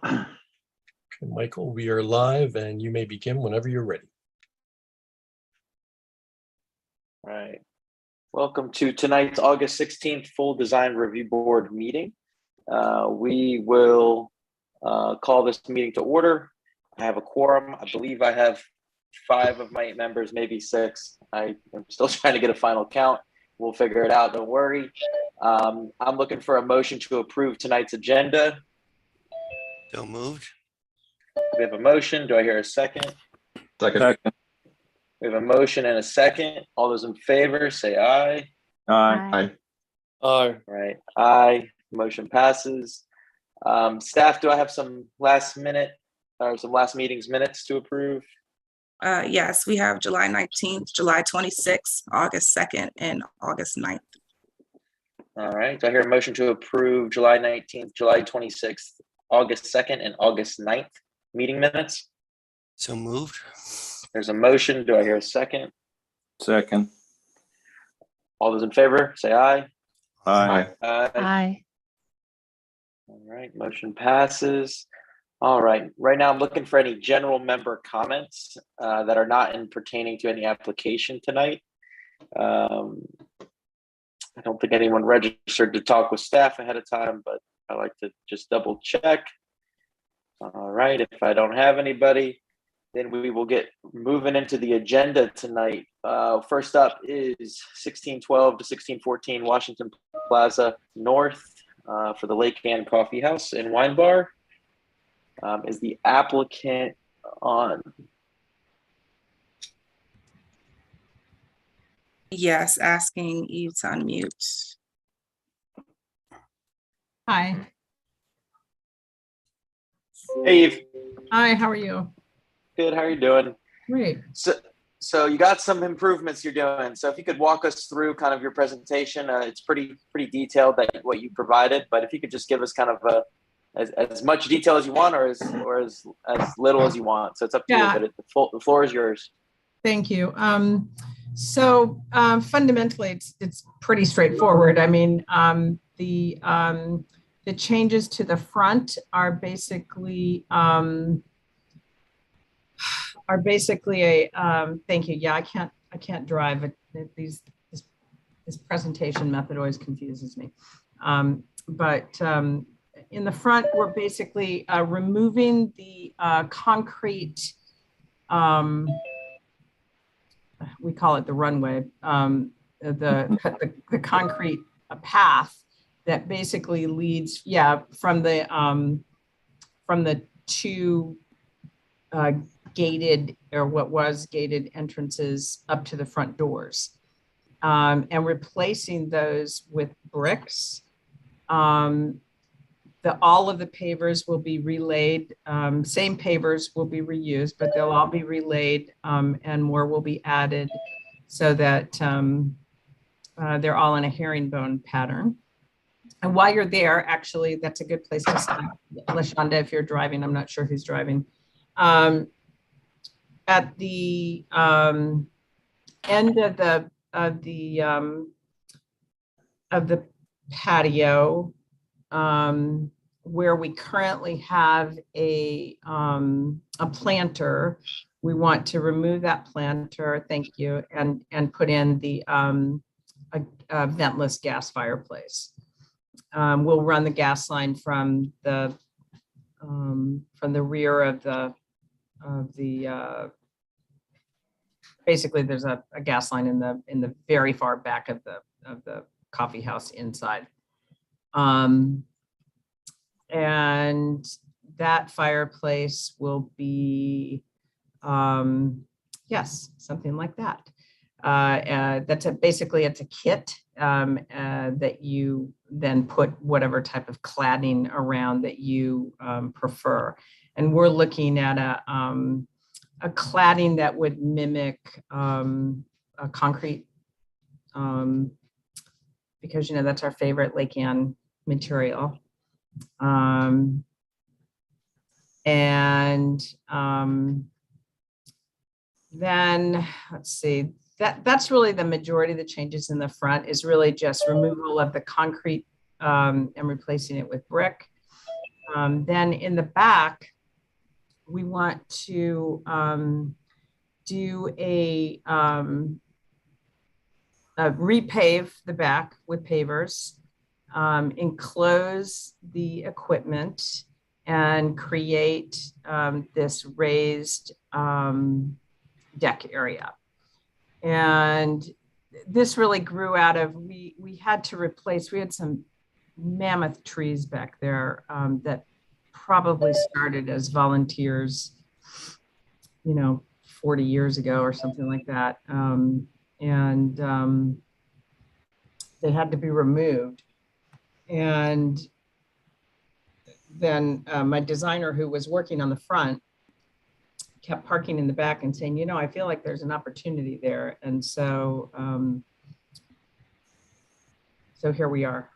Okay, Michael, we are live and you may begin whenever you're ready. All right. Welcome to tonight's August 16th full design review board meeting. We will call this meeting to order. I have a quorum. I believe I have 5 of my 8 members, maybe 6. I am still trying to get a final count. We'll figure it out. Don't worry. I'm looking for a motion to approve tonight's agenda. So moved. We have a motion. Do I hear a second? Second. We have a motion and a second. All those in favor say aye. Aye. Aye. Right. Aye. Motion passes. Staff, do I have some last meeting's minutes to approve? Yes, we have July 19th, July 26th, August 2nd, and August 9th. All right. Do I hear a motion to approve July 19th, July 26th, August 2nd, and August 9th meeting minutes? So moved. There's a motion. Do I hear a second? Second. All those in favor say aye. Aye. Aye. All right. Motion passes. All right. Right now, I'm looking for any general member comments that are not pertaining to any application tonight. I don't think anyone registered to talk with staff ahead of time, but I like to just double check. All right. If I don't have anybody, then we will get moving into the agenda tonight. First up is 1612 to 1614 Washington Plaza North for the Lake Ann Coffee House and Wine Bar. Is the applicant on? Yes, asking Eve to unmute. Hi. Hey, Eve. Hi, how are you? Good. How are you doing? Great. So you got some improvements you're doing. So if you could walk us through kind of your presentation, it's pretty detailed that what you provided. But if you could just give us kind of as much detail as you want, or as little as you want. So it's up to you. But the floor is yours. Thank you. Fundamentally, it's pretty straightforward. I mean, the changes to the front are basically thank you. Yeah, I can't drive. This presentation method always confuses me. In the front, we're basically removing the concrete, we call it the runway, the concrete path that basically leads, from the 2 gated, or what was gated, entrances up to the front doors, and replacing those with bricks. All of the pavers will be relayed. Same pavers will be reused, but they'll all be relayed, and more will be added so that they're all in a herringbone pattern. And while you're there, actually, that's a good place to stop. LaShonda, if you're driving, I'm not sure who's driving. At the end of the patio, where we currently have a planter, we want to remove that planter, thank you, and put in the a ventless gas fireplace. We'll run the gas line from the rear of the basically there's a gas line in the very far back of the coffee house inside. And that fireplace will be, yes, something like that. Basically it's a kit that you then put whatever type of cladding around that you prefer. And we're looking at a cladding that would mimic a concrete, because that's our favorite Lake Ann material. Then let's see, that's really the majority of the changes in the front, is really just removal of the concrete and replacing it with brick. Then in the back, we want to do a repave the back with pavers, enclose the equipment, and create this raised deck area. And this really grew out of, we had to replace, we had some mammoth trees back there that probably started as volunteers, 40 years ago or something like that. They had to be removed. And then my designer, who was working on the front, kept parking in the back and saying, I feel like there's an opportunity there. And so, so here we are.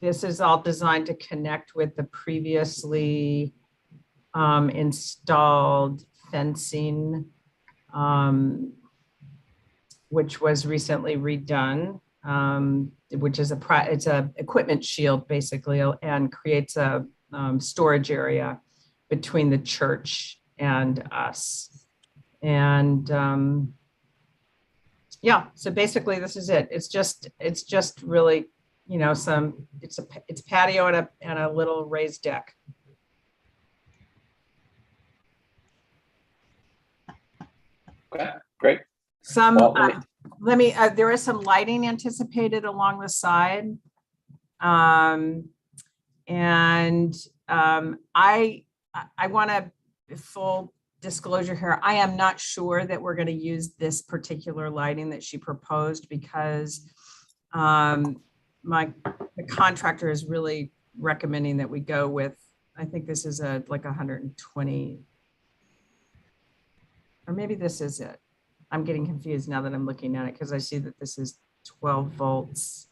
This is all designed to connect with the previously installed fencing, which was recently redone, which is it's a equipment shield basically, and creates a storage area between the church and us. And yeah, so basically this is it. It's just really, it's patio and a little raised deck. Okay, great. Some, Well, there is some lighting anticipated along the side. I want to, full disclosure here, I am not sure that we're going to use this particular lighting that she proposed, because the contractor is really recommending that we go with, I think this is like 120, or maybe this is it. I'm getting confused now that I'm looking at it, because I see that this is 12 volts.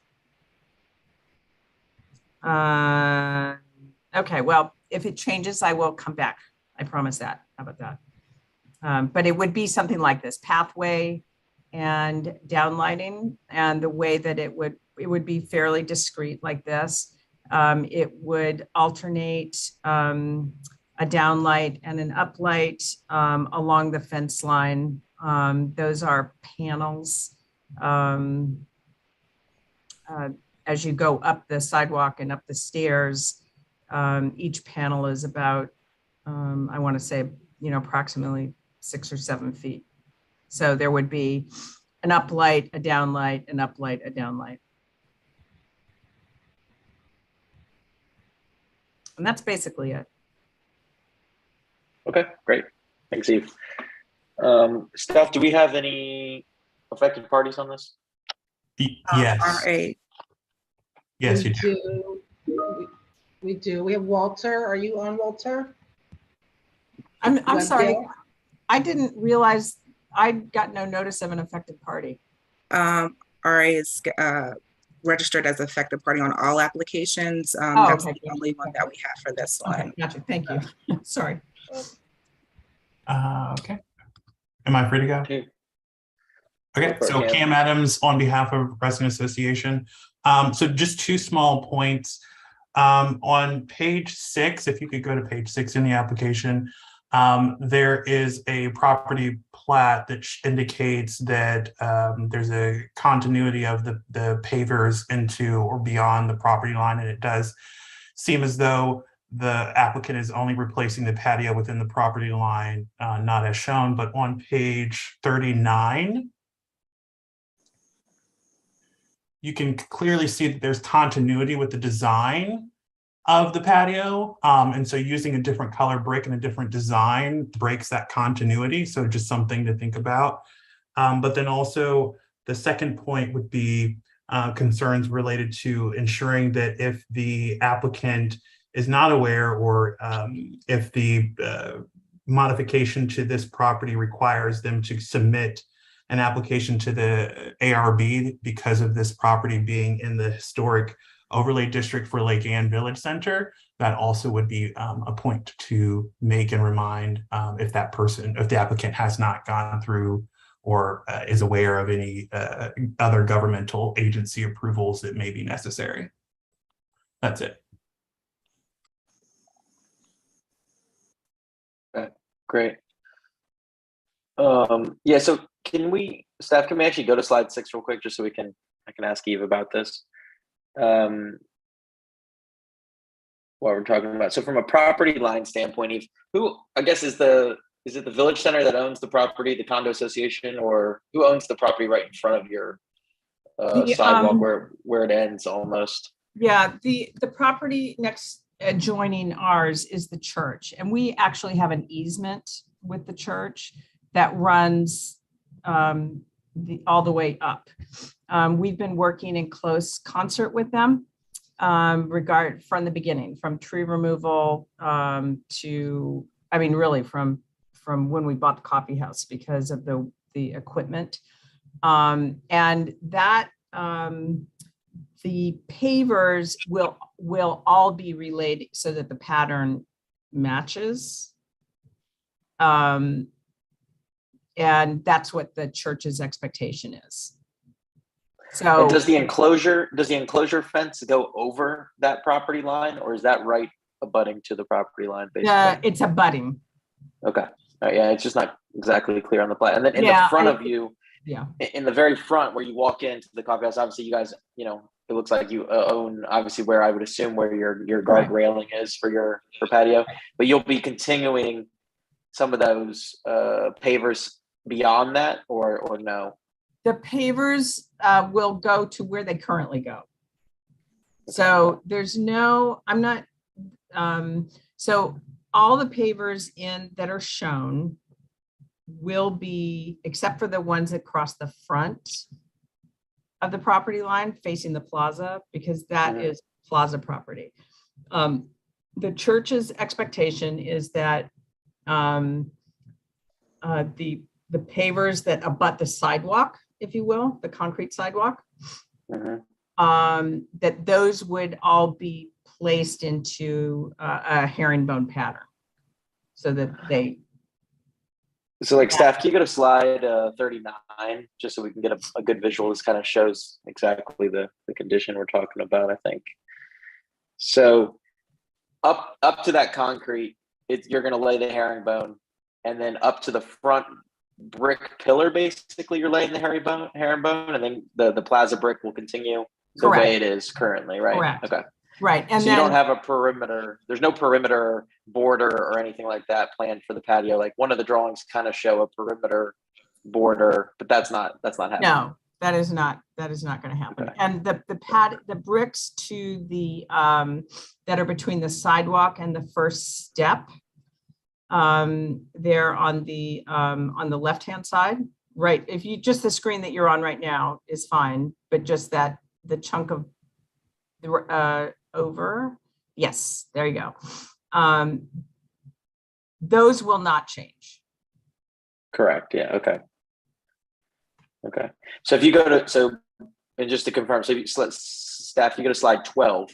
Okay, well, if it changes, I will come back. I promise that. How about that? But it would be something like this: pathway and downlighting, and the way that it would be fairly discreet like this. It would alternate a downlight and an uplight along the fence line. Those are panels. As you go up the sidewalk and up the stairs, each panel is about, I want to say, approximately 6 or 7 feet. So there would be an uplight, a downlight, an uplight, a downlight. And that's basically it. Okay, great. Thanks, Eve. Steph, do we have any affected parties on this? Yes. RA. Yes, you do. We do. We have Walter. Are you on, Walter? I'm sorry. I didn't realize I got no notice of an affected party. RA is registered as affected party on all applications. Oh, that's okay, the good. only one that we have for this one. Okay, gotcha. Thank you. Sorry. Okay. Am I free to go? Okay. Okay, so Cam Adams on behalf of Resident Association. So just 2 small points. On page 6, if you could go to page 6 in the application, there is a property plat that indicates that there's a continuity of the pavers into or beyond the property line, and it does seem as though the applicant is only replacing the patio within the property line, not as shown. But on page 39, you can clearly see that there's continuity with the design of the patio. And so using a different color brick and a different design breaks that continuity. So just something to think about. But then also the second point would be concerns related to ensuring that if the applicant is not aware, or if the modification to this property requires them to submit an application to the ARB because of this property being in the historic overlay district for Lake Ann Village Center, that also would be a point to make and remind if the applicant has not gone through or is aware of any other governmental agency approvals that may be necessary. That's it. Great. Yeah, so staff, can we actually go to slide 6 real quick, just so I can ask Eve about this? What we're talking about. So from a property line standpoint, Eve, who, I guess, is it the Village Center that owns the property, the condo association, or who owns the property right in front of your sidewalk where it ends almost? Yeah, the property next adjoining ours is the church, and we actually have an easement with the church that runs all the way up. We've been working in close concert with them from the beginning, from tree removal to, I mean, really from when we bought the coffee house because of the equipment. And that the pavers will all be related so that the pattern matches. And that's what the church's expectation is. So And does the enclosure fence go over that property line, or is that right abutting to the property line basically? it's abutting. Okay. All right, yeah, it's just not exactly clear on the plan. And then in Yeah, the front of you, Yeah. in the very front where you walk into the coffee house, obviously you guys, it looks like you own obviously where I would assume where your guard Correct. railing is for patio, but you'll be continuing some of those pavers beyond that, or no? The pavers will go to where they currently go. So so all the pavers that are shown will be, except for the ones that cross the front of the property line facing the plaza, because that Mhm. is plaza property. The church's expectation is that the pavers that abut the sidewalk, if you will, the concrete sidewalk, Mhm. that those would all be placed into a herringbone pattern so that they. So like staff, can you go to slide 39, just so we can get a good visual? This kind of shows exactly the condition we're talking about, I think. So up to that concrete, you're going to lay the herringbone, and then up to the front brick pillar, basically you're laying the herringbone, and then the plaza brick will continue the Correct. way it is currently, right? Correct. Okay. Right. And So then you don't have a perimeter. There's no perimeter border or anything like that planned for the patio. Like one of the drawings kind of show a perimeter border, but that's not happening. no, that is not going to happen. Okay. And the bricks to the that are between the sidewalk and the first step, they're on the left-hand side, right? If you just the screen that you're on right now is fine, but just the chunk of the over, yes, there you go. Those will not change. Correct. Yeah. Okay. Okay. So if you go to and just to confirm, so if staff, you go to slide 12.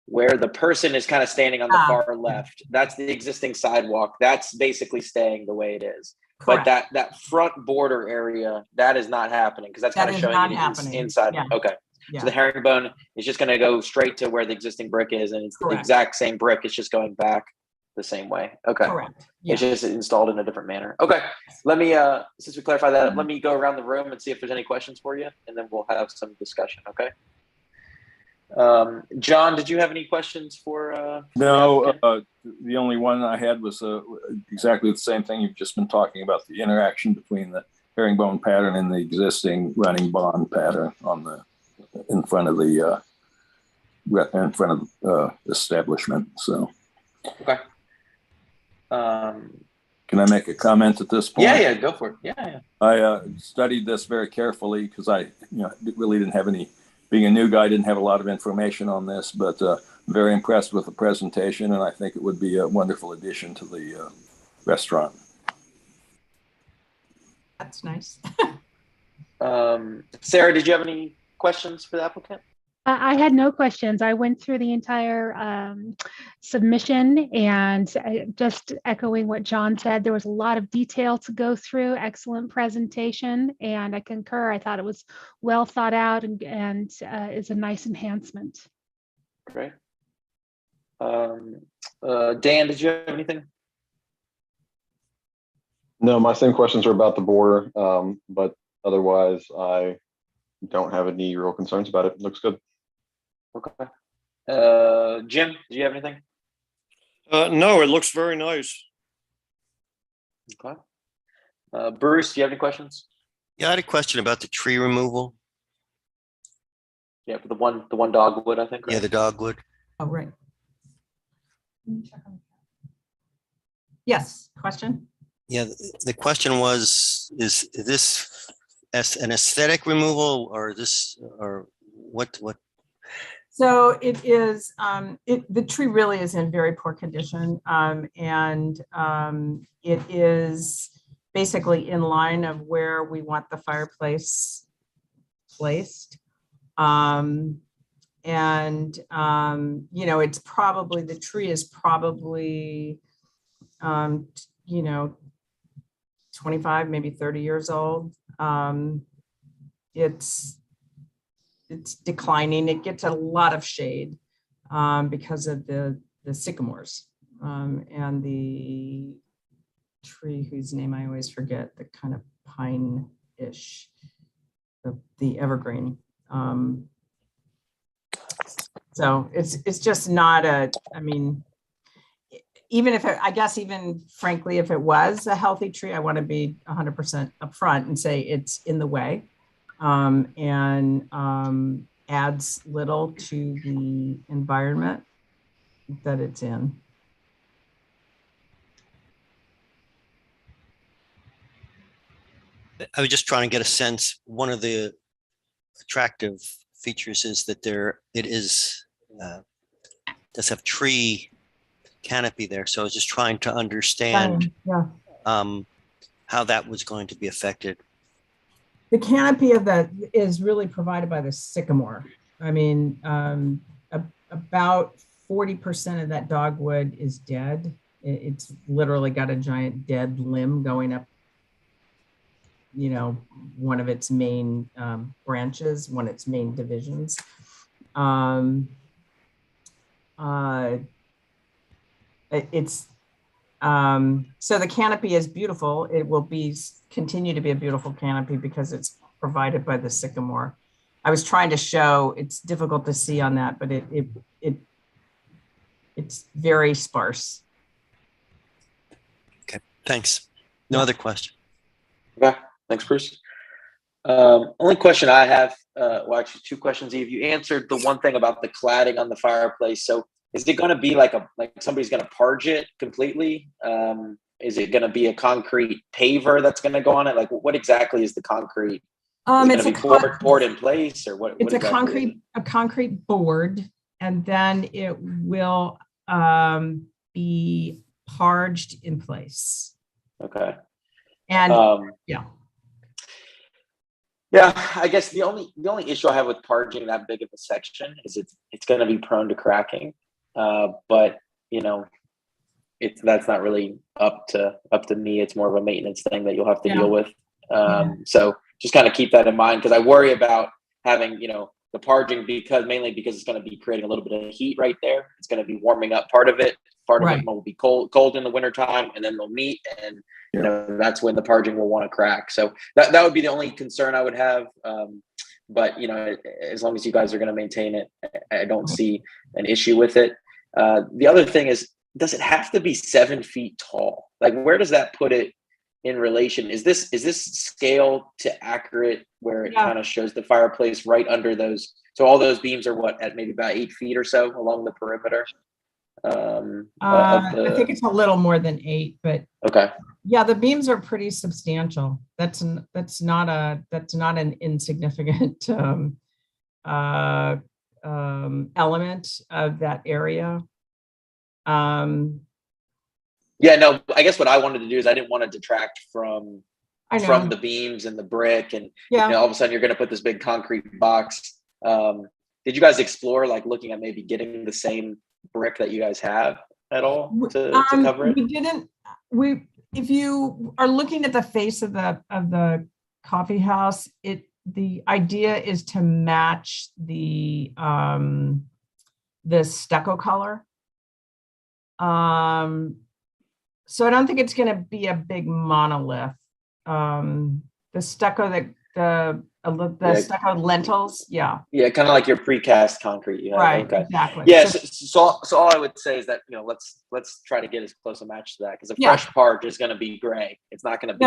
Where the person is kind of standing on the far left, that's the existing sidewalk. That's basically staying the way it is. Correct. But that front border area, that is not happening because that's That kind of is showing not it happening. inside. Yeah. Okay. Yeah. So the herringbone is just going to go straight to where the existing brick is, and it's the Correct. exact same brick. It's just going back the same way. Okay. Correct. Yeah. It's just installed in a different manner. Okay. Let me, since we clarified that, let me go around the room and see if there's any questions for you, and then we'll have some discussion. Okay. John, did you have any questions for? No, the only one I had was exactly the same thing you've just been talking about, the interaction between the herringbone pattern and the existing running bond pattern in front of the establishment. So. Okay. Can I make a comment at this point? Yeah, go for it. Yeah. I studied this very carefully because I, really didn't have any. Being a new guy, didn't have a lot of information on this, but very impressed with the presentation, and I think it would be a wonderful addition to the restaurant. That's nice. Sarah, did you have any questions for the applicant? I had no questions. I went through the entire submission and just echoing what John said, there was a lot of detail to go through, excellent presentation, and I concur. I thought it was well thought out and is a nice enhancement. Great. Dan, did you have anything? No, my same questions are about the border, but otherwise I don't have any real concerns about it. Looks good. Okay. Jim, do you have anything? No, it looks very nice. Okay. Bruce, do you have any questions? Yeah, I had a question about the tree removal. Yeah, for the one dogwood, I think. Right? Yeah, the dogwood. Oh, right. Yes, question? Yeah, the question was, is this as an aesthetic removal or what? So it is, the tree really is in very poor condition. And it is basically in line of where we want the fireplace placed. It's probably, the tree is probably, 25, maybe 30 years old. It's declining. It gets a lot of shade because of the sycamores and the tree whose name I always forget, the kind of pine-ish, the evergreen. So it's just not even if I guess even frankly, if it was a healthy tree, I want to be 100% upfront and say it's in the way. Adds little to the environment that it's in. I was just trying to get a sense. One of the attractive features is that does have tree canopy there. So I was just trying to understand how that was going to be affected. The canopy of that is really provided by the sycamore. I mean, about 40% of that dogwood is dead. It's literally got a giant dead limb going up, one of its main branches, one of its main divisions. So the canopy is beautiful. It will continue to be a beautiful canopy because it's provided by the sycamore. I was trying to show, it's difficult to see on that, but it's very sparse. Okay, thanks. No other question. Okay, thanks, Bruce. Only question I have, actually two questions, Eve. You answered the one thing about the cladding on the fireplace. So is it going to be like somebody's going to parge it completely? Is it going to be a concrete paver that's going to go on it? Like, what exactly is the concrete? Is it going to be poured in place, or what? It's a concrete board, and then it will be parged in place. Okay. And yeah, I guess the only issue I have with parging that big of a section is it's going to be prone to cracking. But that's not really up to me. It's more of a maintenance thing that you'll have to deal with. So just kind of keep that in mind, because I worry about having the parging mainly because it's going to be creating a little bit of heat right there. It's going to be warming up part of it. Part of it will be cold in the wintertime, and then they'll meet, and that's when the parging will want to crack. So that would be the only concern I would have. But as long as you guys are going to maintain it, I don't see an issue with it. The other thing is, does it have to be 7 feet tall? Like, where does that put it in relation? Is this scale to accurate where it kind of shows the fireplace right under those? So all those beams are at maybe about 8 feet or so along the perimeter. I think it's a little more than 8, but okay. Yeah, the beams are pretty substantial. That's not an insignificant element of that area. Yeah, no, I guess what I wanted to do is I didn't want to detract from the beams and the brick, and all of a sudden you're going to put this big concrete box. The did you guys explore like looking at maybe getting the same brick that you guys have at all to cover it? We didn't. If you are looking at the face of the coffee house, the idea is to match the stucco color. So I don't think it's going to be a big monolith. The stucco the stucco lentils, yeah, kind of like your precast concrete. You have. Right, okay. exactly. Yes. So all I would say is that let's try to get as close a match to that, because a fresh parch is going to be gray. It's not going to be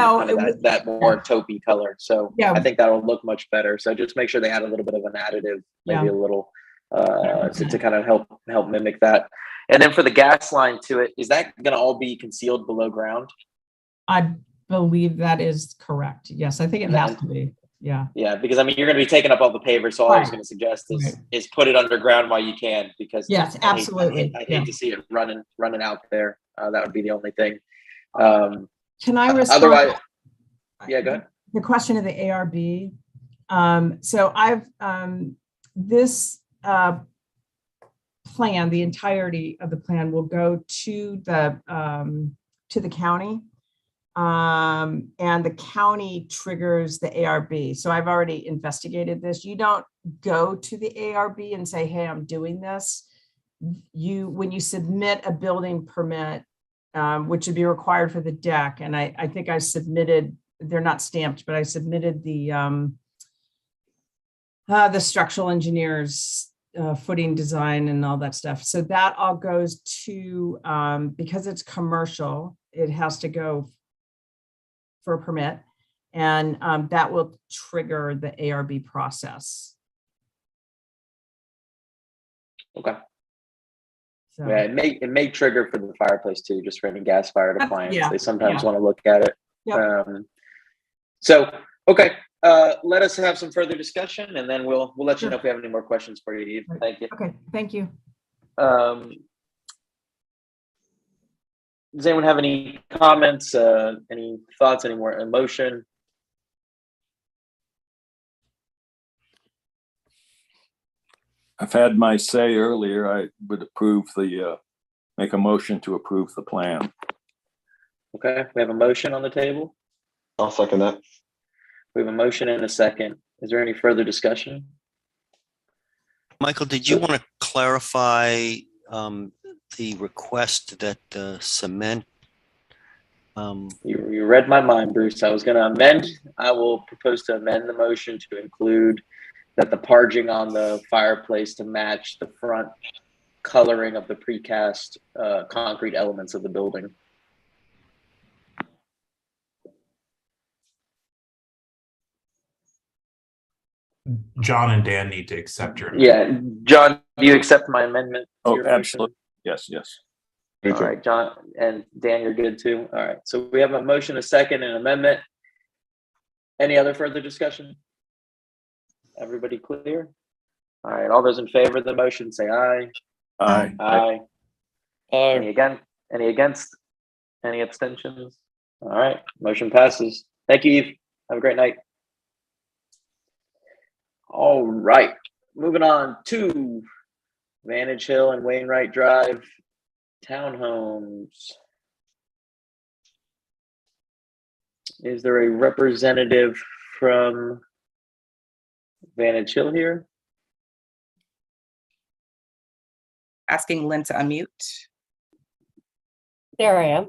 that more taupey color. So I think that'll look much better. So just make sure they add a little bit of an additive, maybe a little to kind of help mimic that. And then for the gas line to it, is that going to all be concealed below ground? I believe that is correct. Yes, I think it has to be. Yeah. Yeah, because I mean, you're going to be taking up all the pavers. So all I was going to suggest is put it underground while you can, because yes, absolutely. I hate to see it running out there. That would be the only thing. Can I respond? Otherwise, go ahead. The question of the ARB. So I've this plan, the entirety of the plan will go to the county. And the county triggers the ARB. So I've already investigated this. You don't go to the ARB and say, hey, I'm doing this. When you submit a building permit, which would be required for the deck, and I think I submitted, they're not stamped, but I submitted the structural engineers footing design and all that stuff. So that all goes to, because it's commercial, it has to go for a permit, and that will trigger the ARB process. Okay. So, yeah, it may trigger for the fireplace too, just for any gas fired appliance. Yeah, they sometimes want to look at it. Yep. So okay, let us have some further discussion, and then we'll let you know if we have any more questions for you, Eve. Thank you. Okay, thank you. Does anyone have any comments, any thoughts, any more emotion? I've had my say earlier. I would make a motion to approve the plan. Okay, we have a motion on the table. I'll second that. We have a motion and a second. Is there any further discussion? Michael, did you want to clarify the request that the cement? You read my mind, Bruce. I was going to amend. I will propose to amend the motion to include that the parging on the fireplace to match the front coloring of the precast concrete elements of the building. John and Dan need to accept your. Yeah, John, do you accept my amendment? Oh, absolutely. Yes. All right, John and Dan, you're good too. All right, so we have a motion, a second, and an amendment. Any other further discussion? Everybody clear? All right, all those in favor of the motion say aye. Aye. Aye. Any against? Any abstentions? All right, motion passes. Thank you, Eve. Have a great night. All right, moving on to Vantage Hill and Wainwright Drive townhomes. Is there a representative from Vantage Hill here? Asking Lynn to unmute. There I am.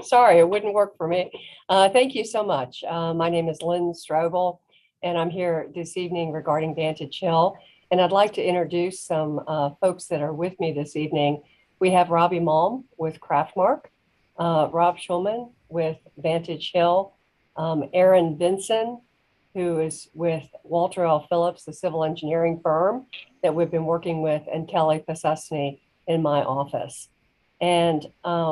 Sorry, it wouldn't work for me. Thank you so much. My name is Lynn Strobel, and I'm here this evening regarding Vantage Hill. And I'd like to introduce some folks that are with me this evening. We have Robbie Malm with Craftmark, Rob Schulman with Vantage Hill, Aaron Vinson, who is with Walter L. Phillips, the civil engineering firm that we've been working with, and Kelly Pasesny in my office. And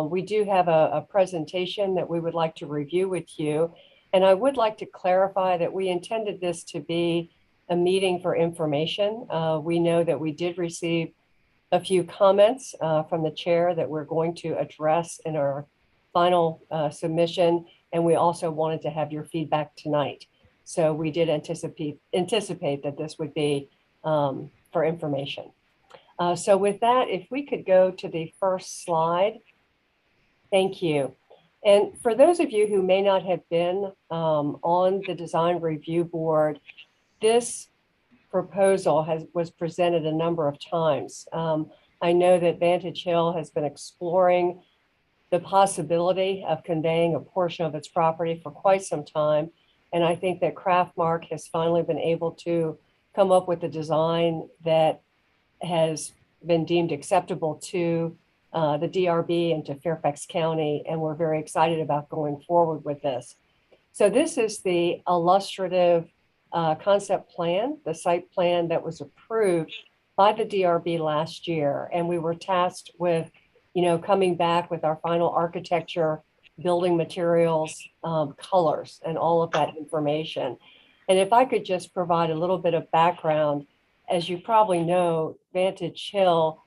we do have a presentation that we would like to review with you. And I would like to clarify that we intended this to be a meeting for information. We know that we did receive a few comments from the chair that we're going to address in our final submission. And we also wanted to have your feedback tonight. So we did anticipate that this would be for information. So with that, if we could go to the first slide. Thank you. And for those of you who may not have been on the design review board, this proposal was presented a number of times. I know that Vantage Hill has been exploring the possibility of conveying a portion of its property for quite some time. And I think that Craftmark has finally been able to come up with a design that has been deemed acceptable to the DRB and to Fairfax County. And we're very excited about going forward with this. So this is the illustrative concept plan, the site plan that was approved by the DRB last year. And we were tasked with, coming back with our final architecture, building materials, colors, and all of that information. And if I could just provide a little bit of background, as you probably know, Vantage Hill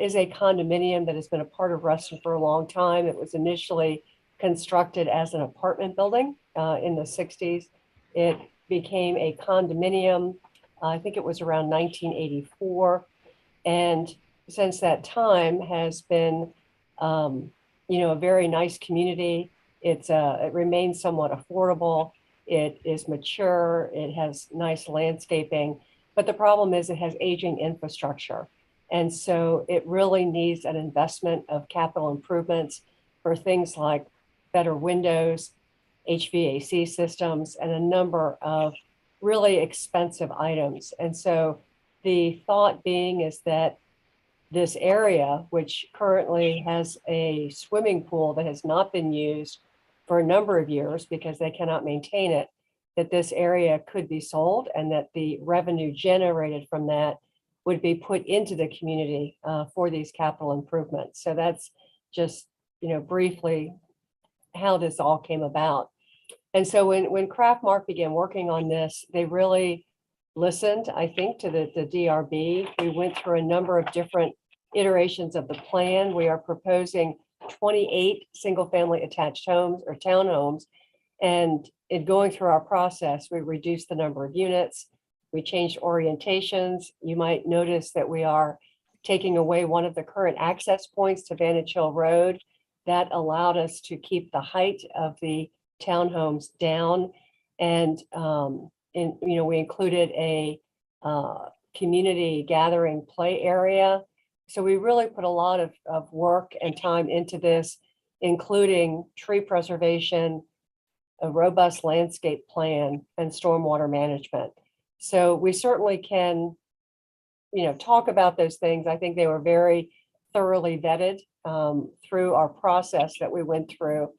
is a condominium that has been a part of Ruston for a long time. It was initially constructed as an apartment building in the 60s. It became a condominium, I think it was around 1984. And since that time has been, a very nice community. It remains somewhat affordable. It is mature. It has nice landscaping. But the problem is it has aging infrastructure. And so it really needs an investment of capital improvements for things like better windows, HVAC systems, and a number of really expensive items. And so the thought being is that this area, which currently has a swimming pool that has not been used for a number of years because they cannot maintain it, that this area could be sold and that the revenue generated from that would be put into the community for these capital improvements. So that's just, briefly how this all came about. And so when Craftmark began working on this, they really listened, I think, to the DRB. We went through a number of different iterations of the plan. We are proposing 28 single-family attached homes or townhomes. And in going through our process, we reduced the number of units. We changed orientations. You might notice that we are taking away one of the current access points to Vantage Hill Road. That allowed us to keep the height of the townhomes down. And we included a community gathering play area. So we really put a lot of work and time into this, including tree preservation, a robust landscape plan, and stormwater management. So we certainly can, talk about those things. I think they were very thoroughly vetted through our process that we went through.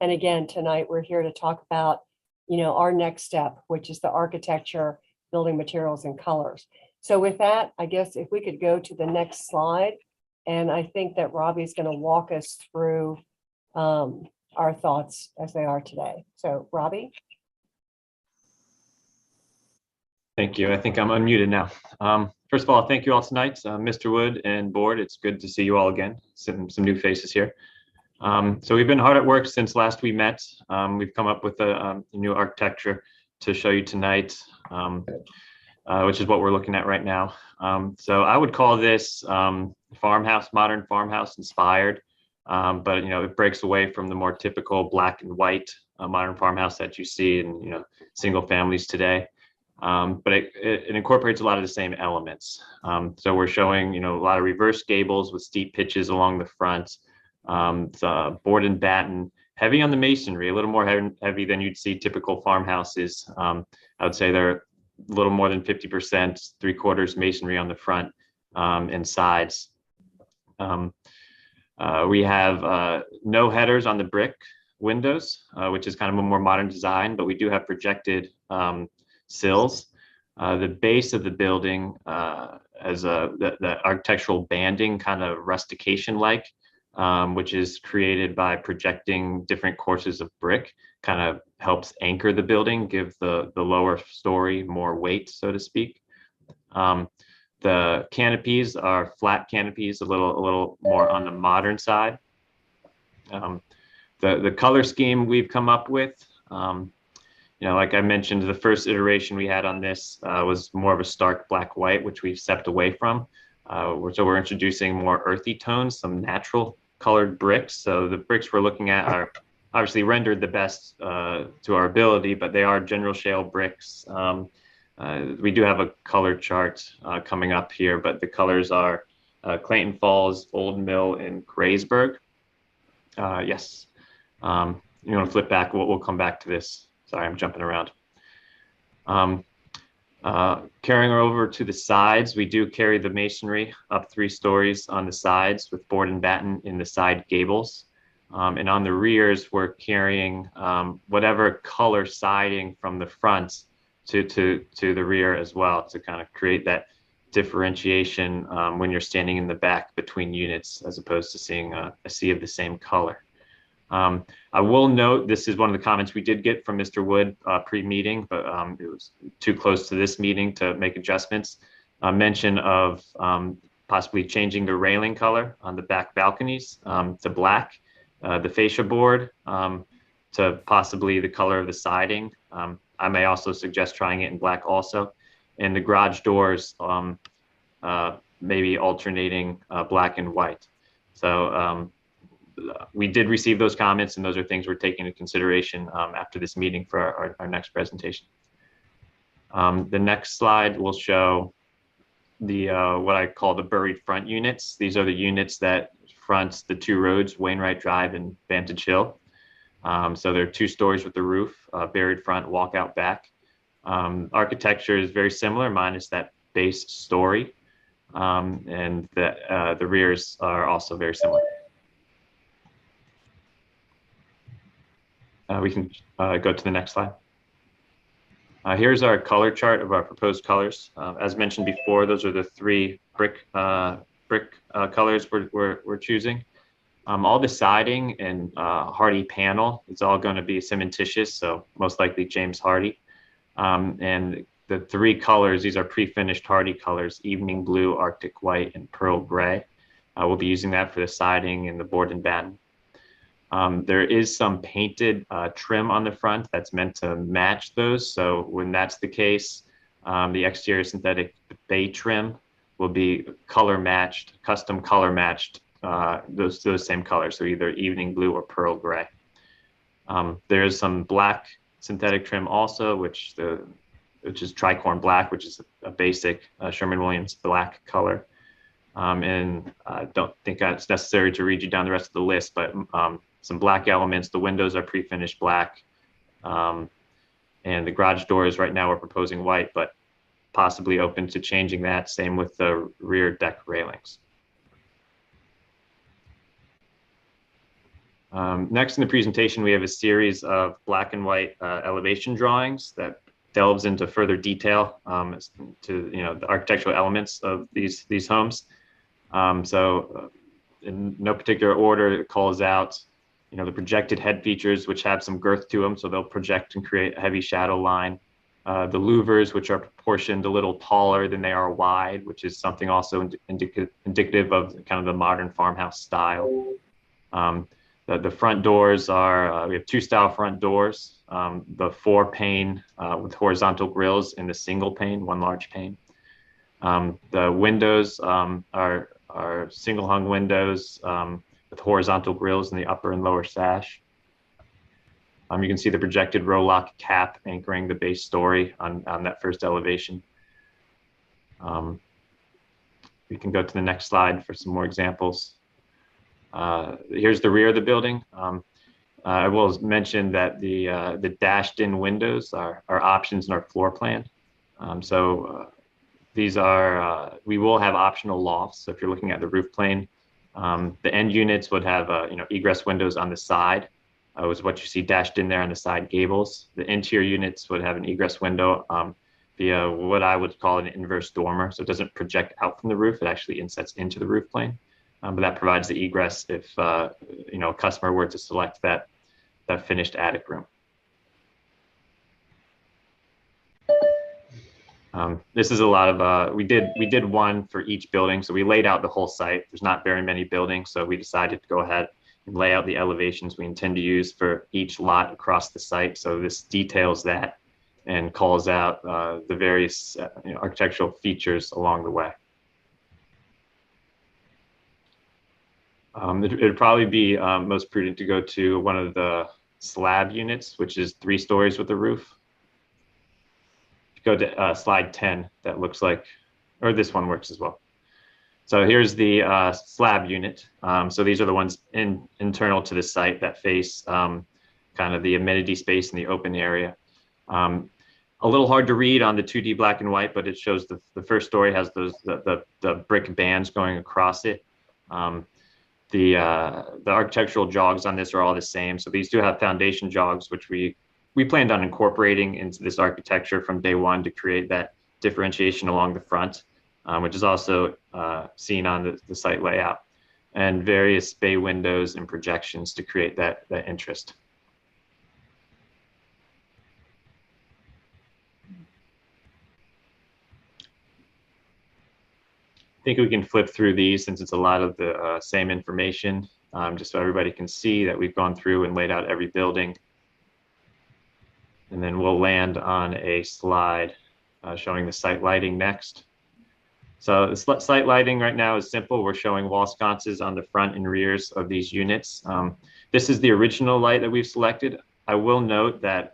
And again, tonight we're here to talk about, our next step, which is the architecture, building materials, and colors. So with that, I guess if we could go to the next slide, and I think that Robbie's going to walk us through our thoughts as they are today. So Robbie. Thank you. I think I'm unmuted now. First of all, thank you all tonight, Mr. Wood and board. It's good to see you all again. Some new faces here. So we've been hard at work since last we met. We've come up with a new architecture to show you tonight, which is what we're looking at right now. So I would call this farmhouse, modern farmhouse inspired, but it breaks away from the more typical black and white modern farmhouse that you see in single families today. But it incorporates a lot of the same elements. So we're showing a lot of reverse gables with steep pitches along the front. It's board and batten, heavy on the masonry, a little more heavy than you'd see typical farmhouses. I would say they're a little more than 50%, 3/4 masonry on the front and sides. We have no headers on the brick windows, which is kind of a more modern design, but we do have projected sills. The base of the building has the architectural banding, kind of rustication-like, which is created by projecting different courses of brick, kind of helps anchor the building, give the lower story more weight, so to speak. The canopies are flat canopies, a little more on the modern side. The color scheme we've come up with, like I mentioned, the first iteration we had on this was more of a stark black white, which we've stepped away from. So we're introducing more earthy tones, some natural colored bricks. So the bricks we're looking at are obviously rendered the best to our ability, but they are general shale bricks. We do have a color chart coming up here, but the colors are Clayton Falls, Old Mill, and Graysburg. Yes. You want to flip back? We'll come back to this. Sorry, I'm jumping around. Carrying over to the sides, we do carry the masonry up 3 stories on the sides with board and batten in the side gables. And on the rears, we're carrying whatever color siding from the front to the rear as well, to kind of create that differentiation when you're standing in the back between units, as opposed to seeing a sea of the same color. I will note, this is one of the comments we did get from Mr. Wood pre-meeting, but it was too close to this meeting to make adjustments. Mention of possibly changing the railing color on the back balconies to black, the fascia board to possibly the color of the siding. I may also suggest trying it in black also. And the garage doors, maybe alternating black and white. So we did receive those comments, and those are things we're taking into consideration after this meeting for our next presentation. The next slide will show the what I call the buried front units. These are the units that front the 2 roads, Wainwright Drive and Vantage Hill. So they're 2 stories with the roof, buried front, walkout back. Architecture is very similar, minus that base story, and the rears are also very similar. We can go to the next slide. Here's our color chart of our proposed colors. As mentioned before, those are the 3 brick colors we're choosing. All the siding and Hardie panel, it's all going to be cementitious, so most likely James Hardie. And the 3 colors, these are pre-finished Hardie colors: evening blue, Arctic white, and pearl gray. We'll be using that for the siding and the board and batten. There is some painted trim on the front that's meant to match those. So when that's the case, the exterior synthetic bay trim will be color matched, custom color matched, those same colors. So either evening blue or pearl gray. There is some black synthetic trim also, which is tricorn black, which is a basic Sherwin-Williams black color. And I don't think it's necessary to read you down the rest of the list, but some black elements. The windows are pre-finished black, and the garage doors right now we're proposing white, but possibly open to changing that. Same with the rear deck railings. Next in the presentation, we have a series of black and white elevation drawings that delves into further detail to the architectural elements of these homes. So in no particular order, it calls out the projected head features, which have some girth to them, so they'll project and create a heavy shadow line. The louvers, which are proportioned a little taller than they are wide, which is something also indicative of kind of the modern farmhouse style. The front doors are, we have 2 style front doors, the 4-pane with horizontal grills and the single pane, 1 large pane. The windows are single hung windows with horizontal grills in the upper and lower sash. You can see the projected row lock cap anchoring the base story on that first elevation. We can go to the next slide for some more examples. Here's the rear of the building. I will mention that the dashed in windows are options in our floor plan. These are, we will have optional lofts. So if you're looking at the roof plane, the end units would have egress windows on the side, was what you see dashed in there on the side gables. The interior units would have an egress window via what I would call an inverse dormer. So it doesn't project out from the roof, it actually insets into the roof plane. But that provides the egress if a customer were to select that finished attic room. This is a lot of, we did one for each building. So we laid out the whole site. There's not very many buildings. So we decided to go ahead lay out the elevations we intend to use for each lot across the site. So this details that and calls out the various architectural features along the way. It'd probably be most prudent to go to one of the slab units, which is 3 stories with a roof. Go to slide 10, that looks like, or this one works as well. So here's the slab unit. So these are the ones internal to the site that face kind of the amenity space in the open area. A little hard to read on the 2D black and white, but it shows the first story has those the brick bands going across it. The architectural jogs on this are all the same. So these do have foundation jogs, which we planned on incorporating into this architecture from day one to create that differentiation along the front, which is also seen on the site layout, and various bay windows and projections to create that interest. I think we can flip through these since it's a lot of the same information, just so everybody can see that we've gone through and laid out every building. And then we'll land on a slide showing the site lighting next. So the site lighting right now is simple. We're showing wall sconces on the front and rears of these units. This is the original light that we've selected. I will note that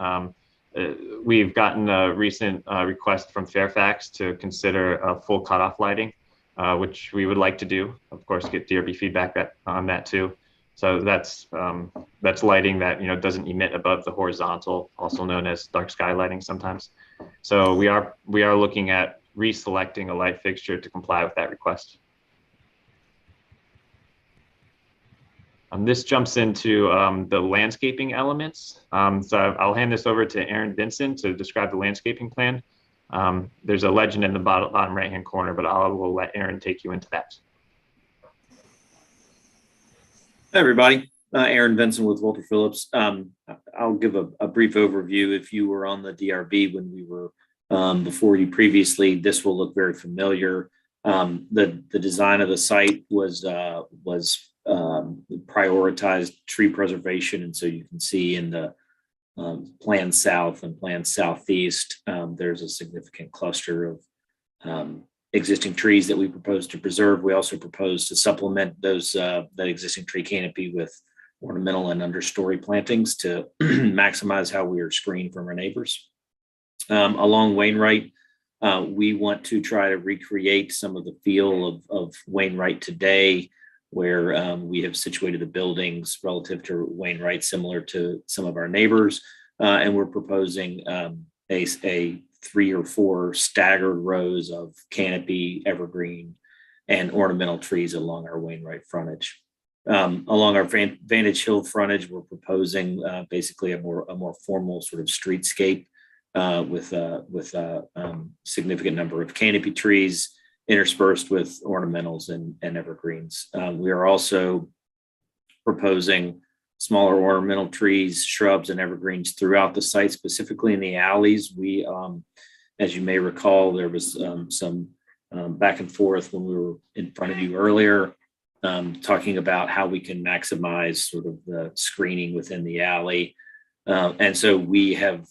we've gotten a recent request from Fairfax to consider a full cutoff lighting, which we would like to do. Of course, get DRB feedback on that too. So that's lighting that doesn't emit above the horizontal, also known as dark sky lighting sometimes. So we are looking at reselecting a light fixture to comply with that request. This jumps into the landscaping elements. So I'll hand this over to Aaron Vinson to describe the landscaping plan. There's a legend in the bottom right-hand corner, but I will let Aaron take you into that. Hi, everybody. Aaron Vinson with Walter Phillips. I'll give a brief overview. If you were on the DRB when we were before you previously, this will look very familiar. The design of the site was prioritized tree preservation, and so you can see in the plan south and plan southeast, there's a significant cluster of existing trees that we propose to preserve. We also propose to supplement those that existing tree canopy with ornamental and understory plantings to maximize how we are screened from our neighbors. Along Wainwright, we want to try to recreate some of the feel of Wainwright today, where we have situated the buildings relative to Wainwright, similar to some of our neighbors. And we're proposing a 3 or 4 staggered rows of canopy, evergreen, and ornamental trees along our Wainwright frontage. Along our Vantage Hill frontage, we're proposing basically a more formal sort of streetscape with a significant number of canopy trees interspersed with ornamentals and evergreens. We are also proposing smaller ornamental trees, shrubs, and evergreens throughout the site, specifically in the alleys. We, as you may recall, there was some back and forth when we were in front of you earlier, talking about how we can maximize sort of the screening within the alley. And so we have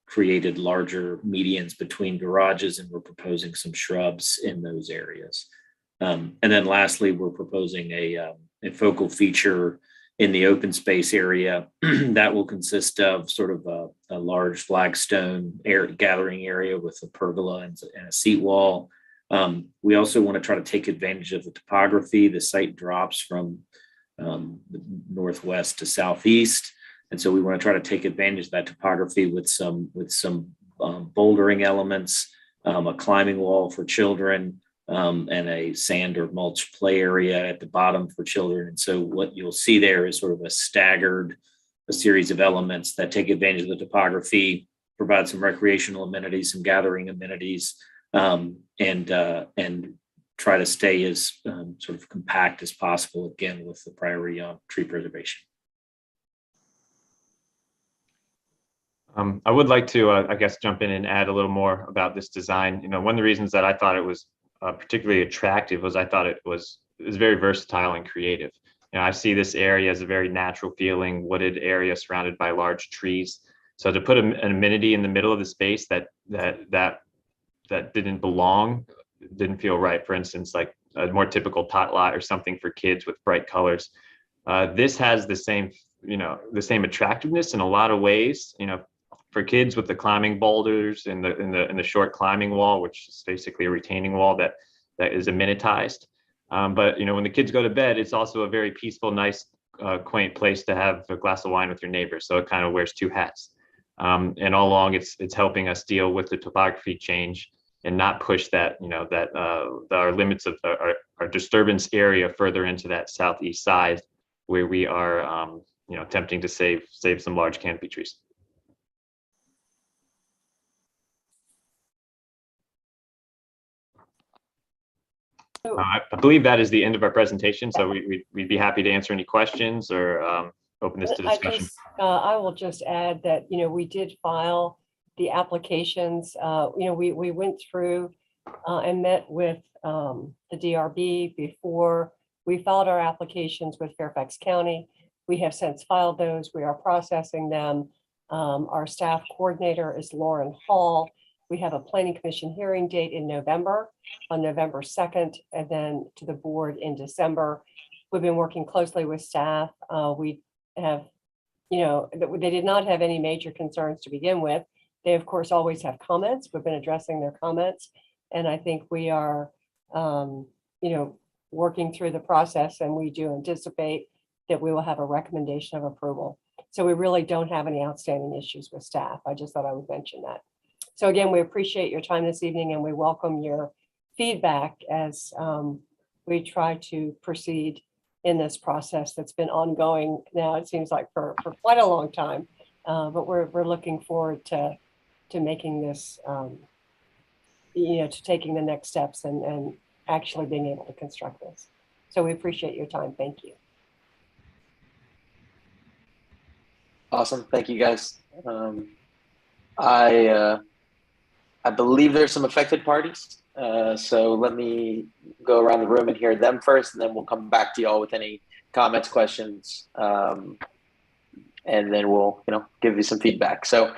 created larger medians between garages, and we're proposing some shrubs in those areas. And then lastly, we're proposing a focal feature in the open space area that will consist of sort of a large flagstone gathering area with a pergola and a seat wall. We also want to try to take advantage of the topography. The site drops from northwest to southeast. And so we want to try to take advantage of that topography with some bouldering elements, a climbing wall for children, and a sand or mulch play area at the bottom for children. And so what you'll see there is sort of a series of elements that take advantage of the topography, provide some recreational amenities, some gathering amenities, and try to stay as sort of compact as possible, again, with the priority on tree preservation. I would like to, I guess, jump in and add a little more about this design. One of the reasons that I thought it was particularly attractive was I thought it was very versatile and creative. I see this area as a very natural feeling wooded area surrounded by large trees. So to put an amenity in the middle of the space that didn't belong, didn't feel right. For instance, like a more typical tot lot or something for kids with bright colors. This has the same, the same attractiveness in a lot of ways. For kids with the climbing boulders in the short climbing wall, which is basically a retaining wall that is amenitized. But when the kids go to bed, it's also a very peaceful, nice, quaint place to have a glass of wine with your neighbors. So it kind of wears two hats. And all along, it's helping us deal with the topography change and not push that our limits of our disturbance area further into that southeast side, where we are attempting to save some large canopy trees. I believe that is the end of our presentation. So we'd be happy to answer any questions or open this to discussion. I will just add that, we did file the applications. We went through and met with the DRB before we filed our applications with Fairfax County. We have since filed those. We are processing them. Our staff coordinator is Lauren Hall. We have a planning commission hearing date in November, on November 2nd, and then to the board in December. We've been working closely with staff. We have, they did not have any major concerns to begin with. They, of course, always have comments. We've been addressing their comments. And I think we are, working through the process, and we do anticipate that we will have a recommendation of approval. So we really don't have any outstanding issues with staff. I just thought I would mention that. So again, we appreciate your time this evening, and we welcome your feedback as we try to proceed in this process that's been ongoing now, it seems like for quite a long time. But we're looking forward to making this, to taking the next steps and actually being able to construct this. So we appreciate your time. Thank you. Awesome. Thank you, guys. I believe there's some affected parties. So let me go around the room and hear them first, and then we'll come back to y'all with any comments, questions, and then we'll, give you some feedback. So,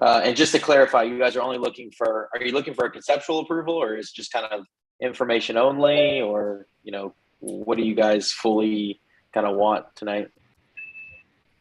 and just to clarify, you guys are only looking for, are you looking for a conceptual approval, or is it just kind of information only, or, what do you guys fully kind of want tonight?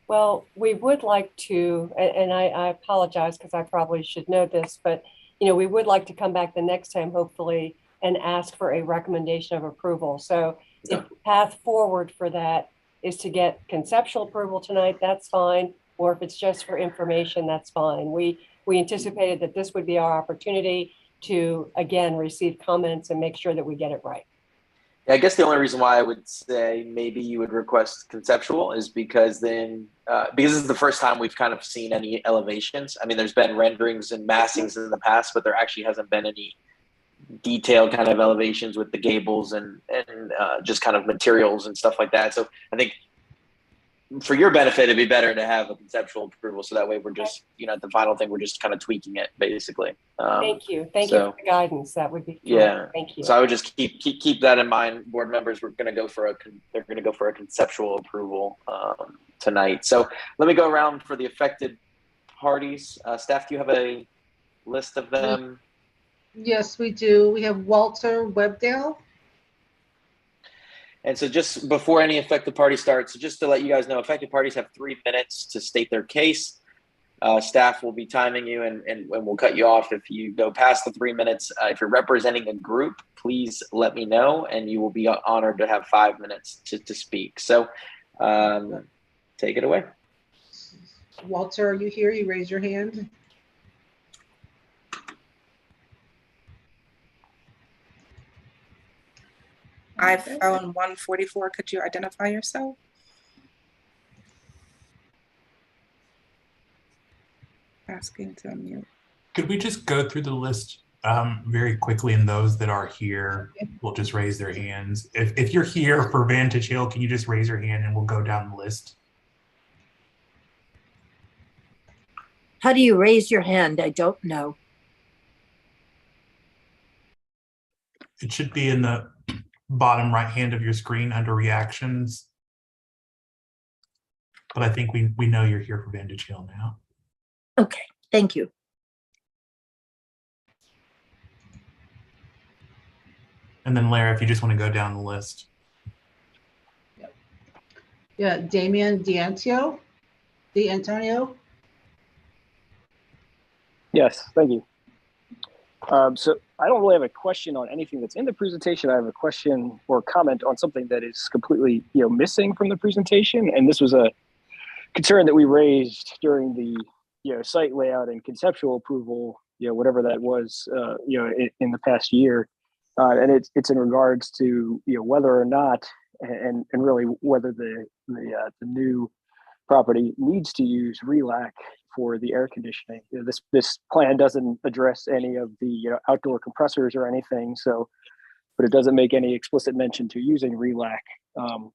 Well, we would like to, and I apologize because I probably should know this, but we would like to come back the next time, hopefully, and ask for a recommendation of approval. So if the path forward for that is to get conceptual approval tonight, that's fine. Or if it's just for information, that's fine. We anticipated that this would be our opportunity to, again, receive comments and make sure that we get it right. I guess the only reason why I would say maybe you would request conceptual is because then, because this is the first time we've kind of seen any elevations. I mean, there's been renderings and massings in the past, but there actually hasn't been any detailed kind of elevations with the gables and just kind of materials and stuff like that. So I think for your benefit, it'd be better to have a conceptual approval. So that way we're just, the final thing, we're just kind of tweaking it basically. Thank you. Thank you for the guidance. That would be yeah. Thank you. So I would just keep that in mind. Board members, they're going to go for a conceptual approval tonight. So let me go around for the affected parties. Staff, do you have a list of them? Yes, we do. We have Walter Webdale. And so just before any affected party starts, just to let you guys know, affected parties have 3 minutes to state their case. Staff will be timing you and we'll cut you off if you go past the 3 minutes. If you're representing a group, please let me know, and you will be honored to have 5 minutes to speak. So take it away. Walter, are you here? You raise your hand. iPhone 144, could you identify yourself? Asking to unmute. Could we just go through the list very quickly, and those that are here will just raise their hands. If you're here for Vantage Hill, can you just raise your hand and we'll go down the list? How do you raise your hand? I don't know. It should be in the bottom right hand of your screen under reactions. but I think we know you're here for Vantage Hill now. Okay, thank you. And then Lara, if you just want to go down the list. Yeah, Damian D'Antonio. Yes, thank you. So I don't really have a question on anything that's in the presentation. I have a question or comment on something that is completely, missing from the presentation. And this was a concern that we raised during the, site layout and conceptual approval, whatever that was, in the past year. And it's in regards to, whether or not, and really whether the new property needs to use RELAC for the air conditioning. This plan doesn't address any of the outdoor compressors or anything. So, but it doesn't make any explicit mention to using RELAC,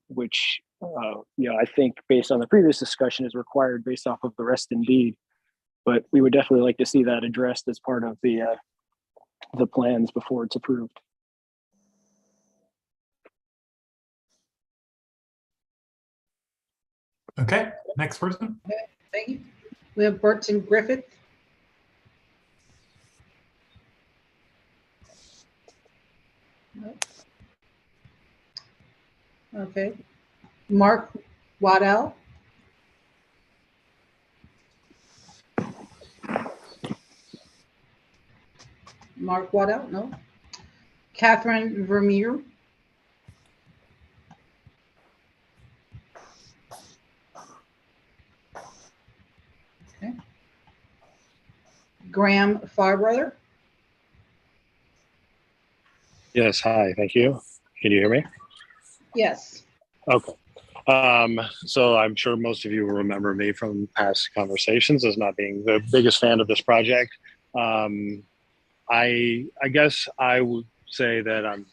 which I think based on the previous discussion is required based off of the rest in deed. But we would definitely like to see that addressed as part of the plans before it's approved. Okay, next person. Okay, thank you. We have Burton Griffith. Okay. Mark Waddell. Mark Waddell, no. Catherine Vermeer. Okay. Graham Farbrother. Yes, hi, thank you. Can you hear me? Yes. Okay. So I'm sure most of you will remember me from past conversations as not being the biggest fan of this project. I guess I would say that I'm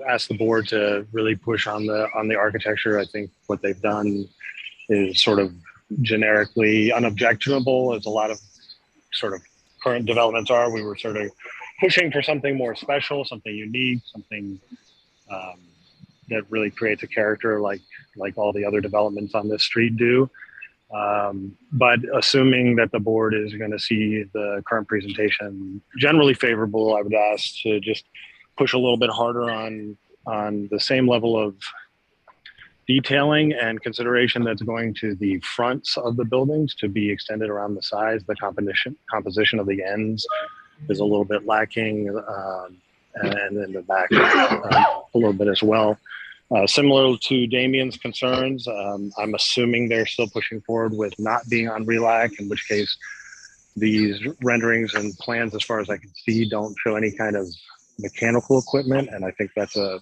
asked the board to really push on the architecture. I think what they've done is sort of generically unobjectionable, as a lot of sort of current developments are. We were sort of pushing for something more special, something unique, something that really creates a character like all the other developments on this street do. But assuming that the board is going to see the current presentation generally favorable, I would ask to just push a little bit harder on the same level of detailing and consideration that's going to the fronts of the buildings to be extended around the sides. The composition of the ends is a little bit lacking, and in the back a little bit as well. Similar to Damien's concerns, I'm assuming they're still pushing forward with not being on RELAC, in which case these renderings and plans, as far as I can see, don't show any kind of mechanical equipment. And I think that's a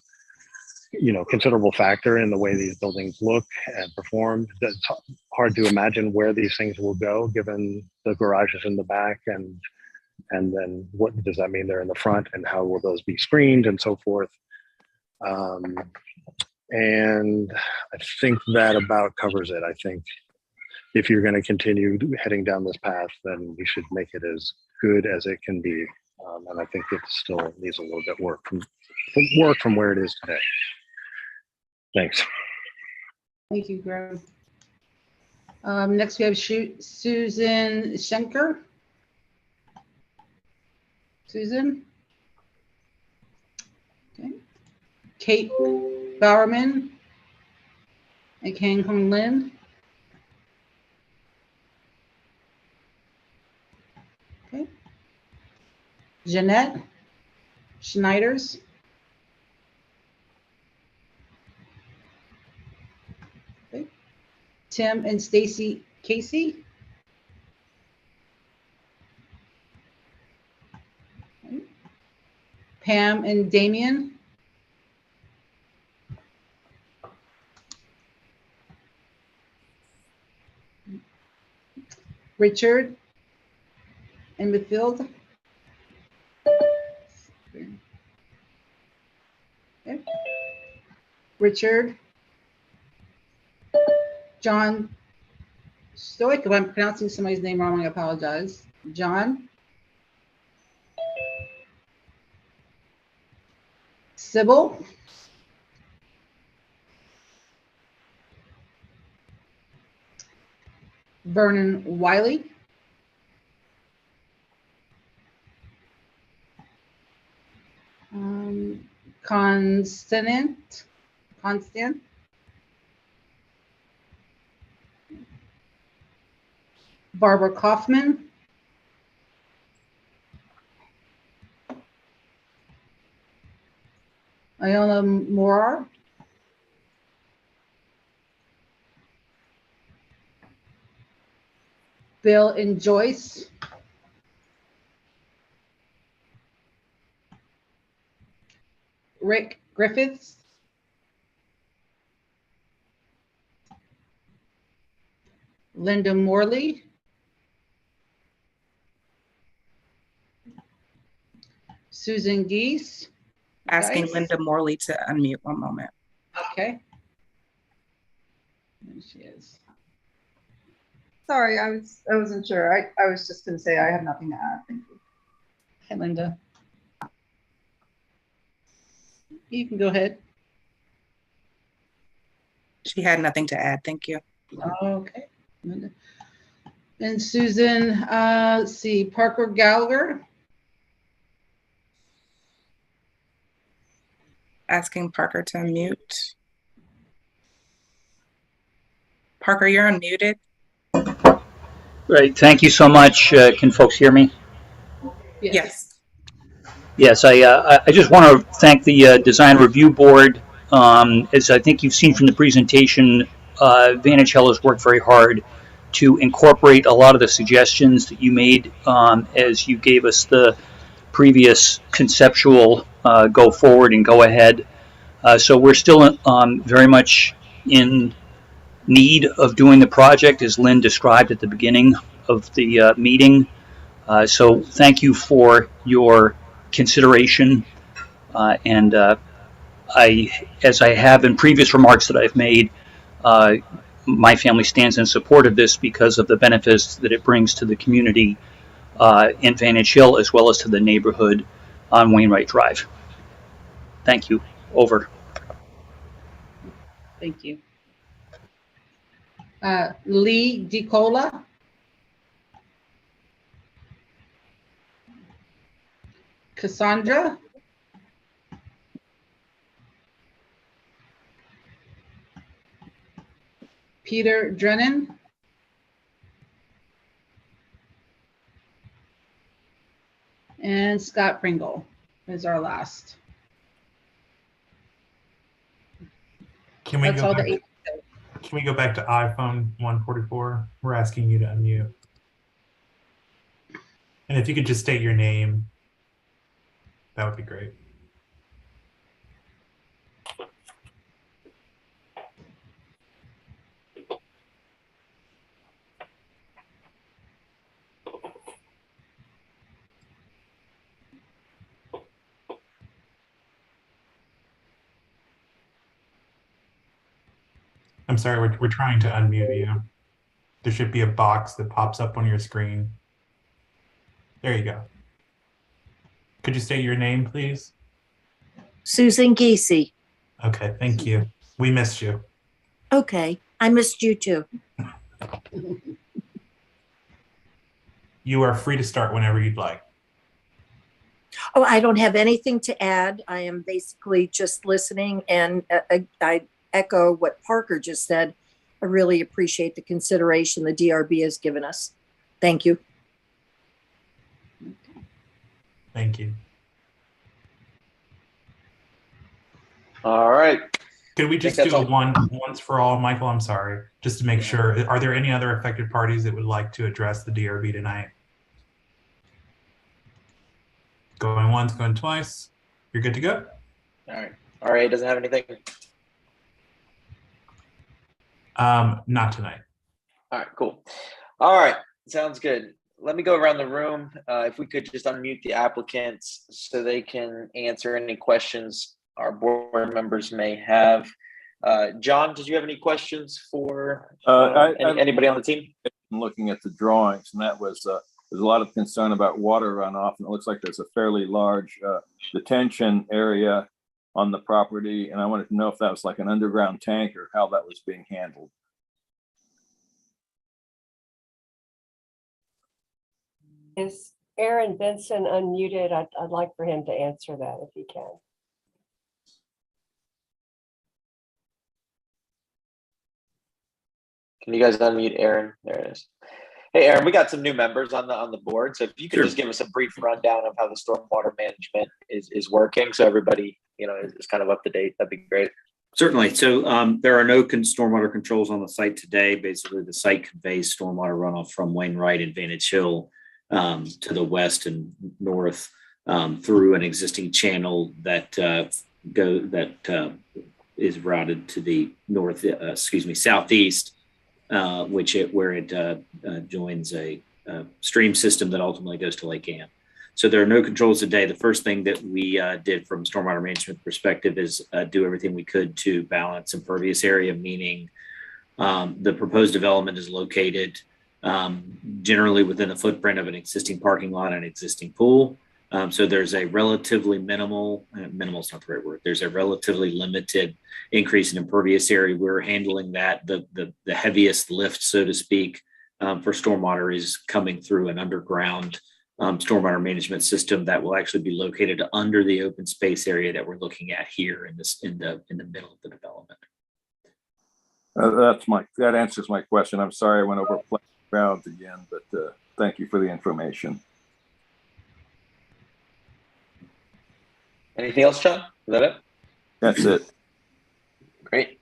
considerable factor in the way these buildings look and perform. It's hard to imagine where these things will go, given the garages in the back, and then what does that mean they're in the front, and how will those be screened and so forth. And I think that about covers it. I think if you're going to continue heading down this path, then we should make it as good as it can be. And I think it still needs a little bit work from where it is today. Thanks. Thank you, Graham. Next we have Susan Schenker. Susan. Okay. Kate Bowerman and Kang Hong Lin. Okay. Jeanette Schneiders. Okay. Tim and Stacy Casey. Okay. Pam and Damien. Richard in midfield. Okay. Richard. John Stoic. If I'm pronouncing somebody's name wrong, I apologize. John. Sybil. Vernon Wiley. Constant. Barbara Kaufman. Iona Morar. Bill and Joyce. Rick Griffiths. Linda Morley. Susan Geese. Asking Guys? Linda Morley to unmute one moment. Okay. There she is. Sorry, I wasn't sure. I was just going to say I have nothing to add. Thank you. Hey, Linda. You can go ahead. She had nothing to add. Thank you. Okay. Linda. And Susan, let's see, Parker Gallagher. Asking Parker to unmute. Parker, you're unmuted. Right. Thank you so much. Can folks hear me? Yes. Yes. I just want to thank the Design Review Board. As I think you've seen from the presentation, Vantage Hill has worked very hard to incorporate a lot of the suggestions that you made as you gave us the previous conceptual go forward and go ahead. So we're still very much in need of doing the project, as Lynn described at the beginning of the meeting. So thank you for your consideration. And as I have in previous remarks that I've made, my family stands in support of this because of the benefits that it brings to the community in Vantage Hill, as well as to the neighborhood on Wainwright Drive. Thank you. Over. Thank you. Lee DeCola. Cassandra. Peter Drennan. And Scott Pringle is our last. Can we That's go all back, the 8. can we go back to iPhone 144? We're asking you to unmute. And if you could just state your name, that would be great. I'm sorry, we're trying to unmute you. There should be a box that pops up on your screen. There you go. Could you state your name, please? Susan Geese. Okay, thank you. We missed you. Okay, I missed you too. You are free to start whenever you'd like. Oh, I don't have anything to add. I am basically just listening, and I echo what Parker just said. I really appreciate the consideration the DRB has given us. Thank you. Thank you. All right. Could we just do a once for all, Michael? I'm sorry, just to make sure. Are there any other affected parties that would like to address the DRB tonight? Going once, going twice. You're good to go? All right. RA doesn't have anything. Not tonight. All right, cool. All right, sounds good. Let me go around the room. If we could just unmute the applicants so they can answer any questions our board members may have. John, did you have any questions for anybody on the team? I'm looking at the drawings, and that was there's a lot of concern about water runoff, and it looks like there's a fairly large detention area on the property, and I wanted to know if that was like an underground tank or how that was being handled. Is Aaron Benson unmuted? I'd like for him to answer that if he can. Can you guys unmute Aaron? There it is. Hey, Aaron, we got some new members on the board. So if you could just give us a brief rundown of how the stormwater management is working, so everybody, is kind of up to date, that'd be great. Certainly. So there are no stormwater controls on the site today. Basically, the site conveys stormwater runoff from Wainwright and Vantage Hill to the west and north through an existing channel that is routed to the southeast, where it joins a stream system that ultimately goes to Lake Ann. So there are no controls today. The first thing that we did from a stormwater management perspective is do everything we could to balance impervious area, meaning the proposed development is located generally within the footprint of an existing parking lot and existing pool. So there's a relatively minimal is not the right word. There's a relatively limited increase in impervious area. We're handling that. The heaviest lift, so to speak, for stormwater is coming through an underground stormwater management system that will actually be located under the open space area that we're looking at here in the middle of the development. That answers my question. I'm sorry I went over grounds again, but thank you for the information. Anything else, John? Is that it? That's it. Great.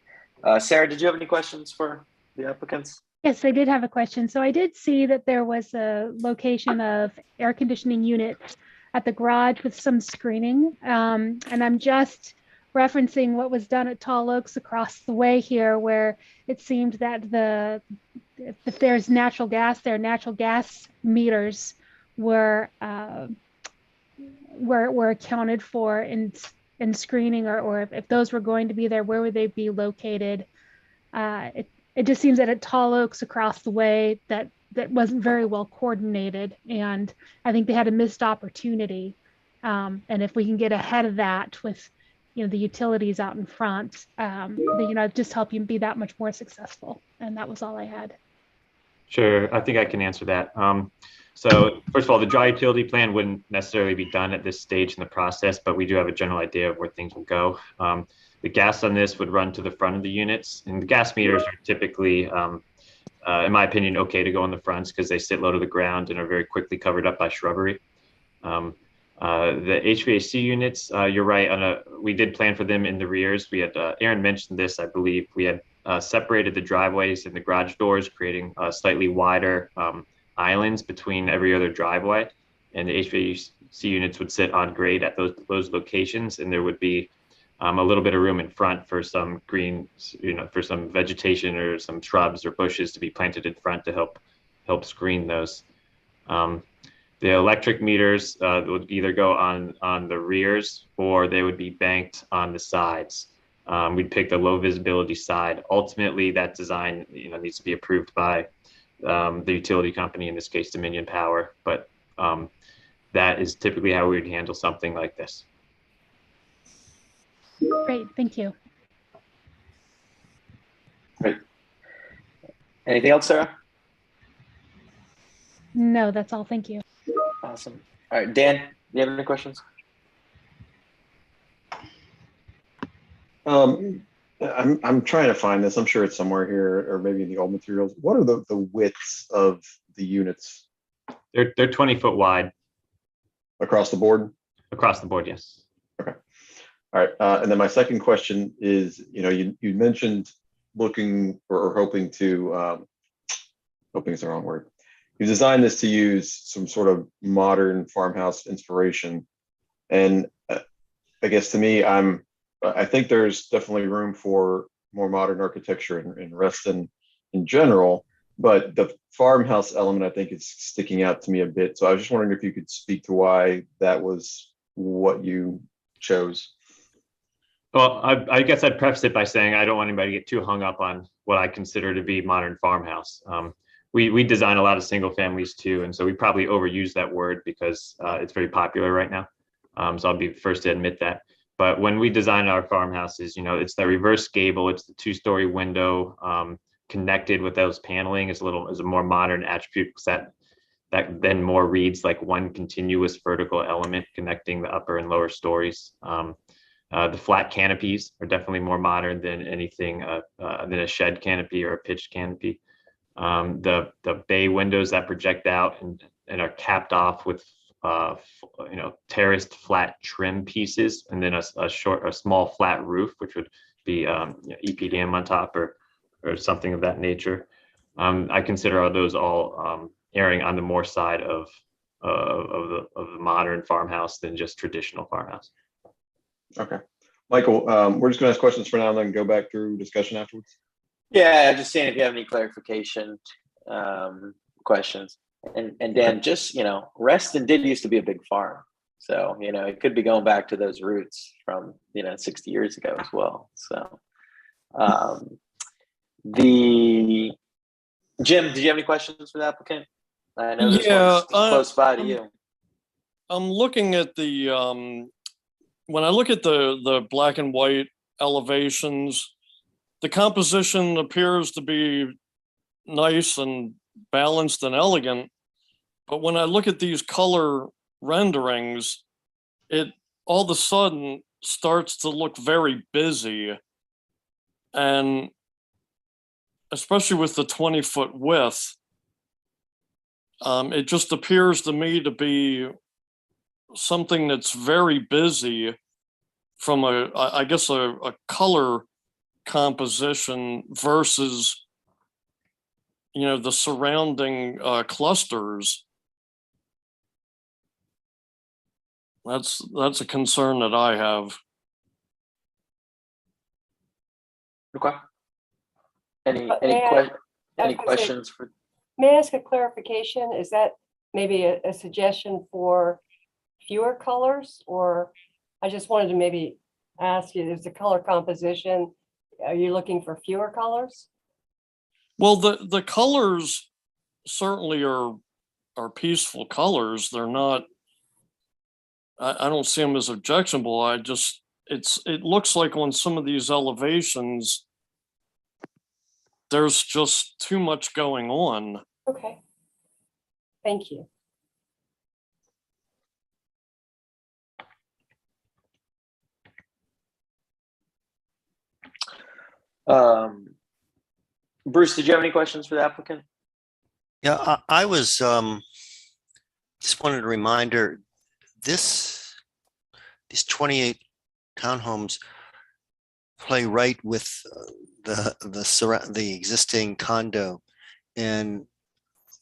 Sarah, did you have any questions for the applicants? Yes, I did have a question. So I did see that there was a location of air conditioning unit at the garage with some screening. And I'm just referencing what was done at Tall Oaks across the way here, where it seemed that if there's natural gas there, natural gas meters were accounted for in screening, or if those were going to be there, where would they be located? It just seems that at Tall Oaks across the way that wasn't very well coordinated, and I think they had a missed opportunity. And if we can get ahead of that with the utilities out in front, just help you be that much more successful. And that was all I had. Sure, I think I can answer that. So first of all, the dry utility plan wouldn't necessarily be done at this stage in the process, but we do have a general idea of where things will go. The gas on this would run to the front of the units, and the gas meters are typically, in my opinion, okay to go on the fronts because they sit low to the ground and are very quickly covered up by shrubbery. The HVAC units, you're right, we did plan for them in the rears. We had, Aaron mentioned this, I believe, we had separated the driveways and the garage doors, creating slightly wider islands between every other driveway, and the HVAC units would sit on grade at those locations, and there would be a little bit of room in front for some green, for some vegetation or some shrubs or bushes to be planted in front to help screen those. The electric meters would either go on the rears or they would be banked on the sides. We'd pick the low visibility side. Ultimately, that design needs to be approved by the utility company, in this case Dominion Power, but that is typically how we would handle something like this. Great, thank you. Great. Anything else, Sarah? No, that's all. Thank you. Awesome. All right, Dan, do you have any questions? I'm trying to find this. I'm sure it's somewhere here, or maybe in the old materials. What are the widths of the units? They're 20 foot wide. Across the board? Across the board, yes. Okay. All right. And then my second question is, you mentioned looking or hoping to, hoping is the wrong word. You designed this to use some sort of modern farmhouse inspiration. And I guess to me, I think there's definitely room for more modern architecture in Reston in general, but the farmhouse element, I think, is sticking out to me a bit. So I was just wondering if you could speak to why that was what you chose. Well, I guess I'd preface it by saying I don't want anybody to get too hung up on what I consider to be modern farmhouse. We design a lot of single families too, and so we probably overuse that word because it's very popular right now. So I'll be the first to admit that. But when we design our farmhouses, it's the reverse gable, it's the 2-story window connected with those paneling is a more modern attribute that that then more reads like one continuous vertical element connecting the upper and lower stories. The flat canopies are definitely more modern than anything than a shed canopy or a pitched canopy. The bay windows that project out and are capped off with terraced flat trim pieces, and then a small flat roof, which would be EPDM on top or something of that nature. I consider those all erring on the more side of the modern farmhouse than just traditional farmhouse. Okay, Michael, we're just going to ask questions for now and then go back through discussion afterwards. Yeah, just seeing if you have any clarification questions. And Dan, just, Reston did used to be a big farm. So, it could be going back to those roots from, 60 years ago as well. So, Jim, did you have any questions for the applicant? I know this one's close by to you. I'm looking at the, when I look at the black and white elevations, the composition appears to be nice and balanced and elegant. But when I look at these color renderings, it all of a sudden starts to look very busy. And especially with the 20-foot width, it just appears to me to be something that's very busy from a color composition versus, the surrounding clusters. That's a concern that I have. Okay. Any questions for? May I ask a clarification? Is that maybe a suggestion for fewer colors, or I just wanted to maybe ask you, there's a color composition. Are you looking for fewer colors? Well, the colors certainly are peaceful colors. They're not, I don't see them as objectionable. It looks like on some of these elevations, there's just too much going on. Okay. Thank you. Bruce, did you have any questions for the applicant? Yeah, I was just wanted a reminder, these 28 townhomes play right with the existing condo, and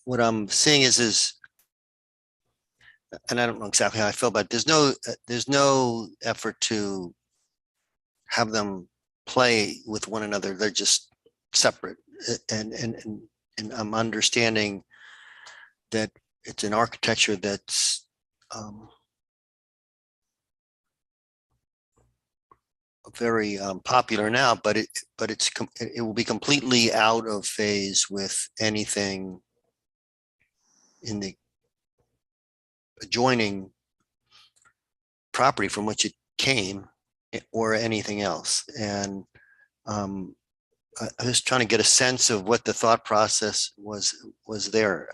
what I'm seeing is, and I don't know exactly how I feel about it, there's no effort to have them play with one another. They're just separate, and I'm understanding that it's an architecture that's very popular now, but it will be completely out of phase with anything in the adjoining property from which it came, or anything else. And I was trying to get a sense of what the thought process was there.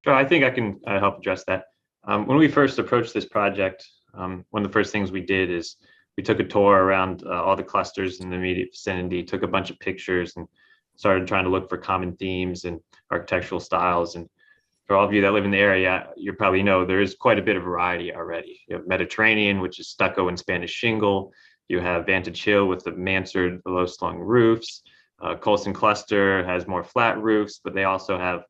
Sure, I think I can help address that. When we first approached this project, one of the first things we did is we took a tour around all the clusters in the immediate vicinity, took a bunch of pictures, and started trying to look for common themes and architectural styles. And for all of you that live in the area, you probably know there is quite a bit of variety already. You have Mediterranean, which is stucco and Spanish shingle. You have Vantage Hill with the mansard low slung roofs. Colson Cluster has more flat roofs, but they also have a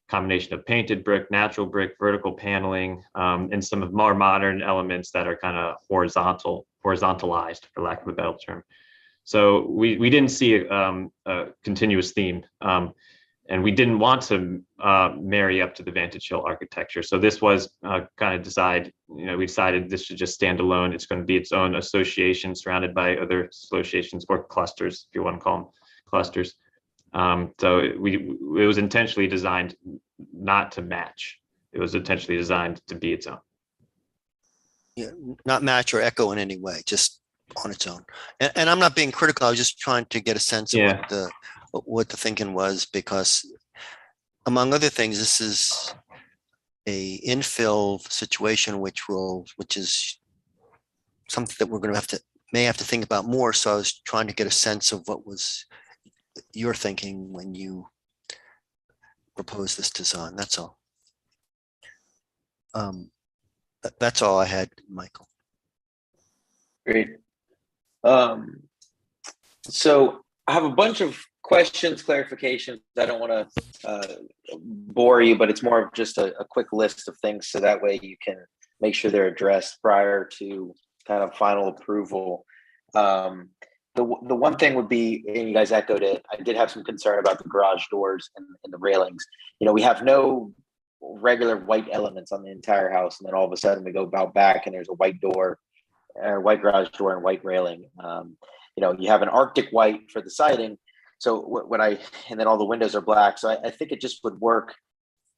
combination of painted brick, natural brick, vertical paneling, and some of more modern elements that are kind of horizontalized, for lack of a better term. So we didn't see a continuous theme, and we didn't want to marry up to the Vantage Hill architecture. So this was kind of we decided this should just stand alone. It's going to be its own association surrounded by other associations or clusters, if you want to call them clusters. So it was intentionally designed not to match. It was intentionally designed to be its own. Yeah, not match or echo in any way, just on its own. And I'm not being critical. I was just trying to get a sense of what the thinking was, because among other things, this is a infill situation, which is something that we're going to may have to think about more. So I was trying to get a sense of what was your thinking when you proposed this design. That's all. That's all I had, Michael. Great. So I have a bunch of questions, clarifications. I don't want to bore you, but it's more of just a quick list of things, so that way you can make sure they're addressed prior to kind of final approval. The one thing would be, and you guys echoed it, I did have some concern about the garage doors and the railings. You know, we have no regular white elements on the entire house, and then all of a sudden we go about back and there's a white door, or white garage door and white railing. You know, you have an Arctic white for the siding. So and then all the windows are black. So I think it just would work.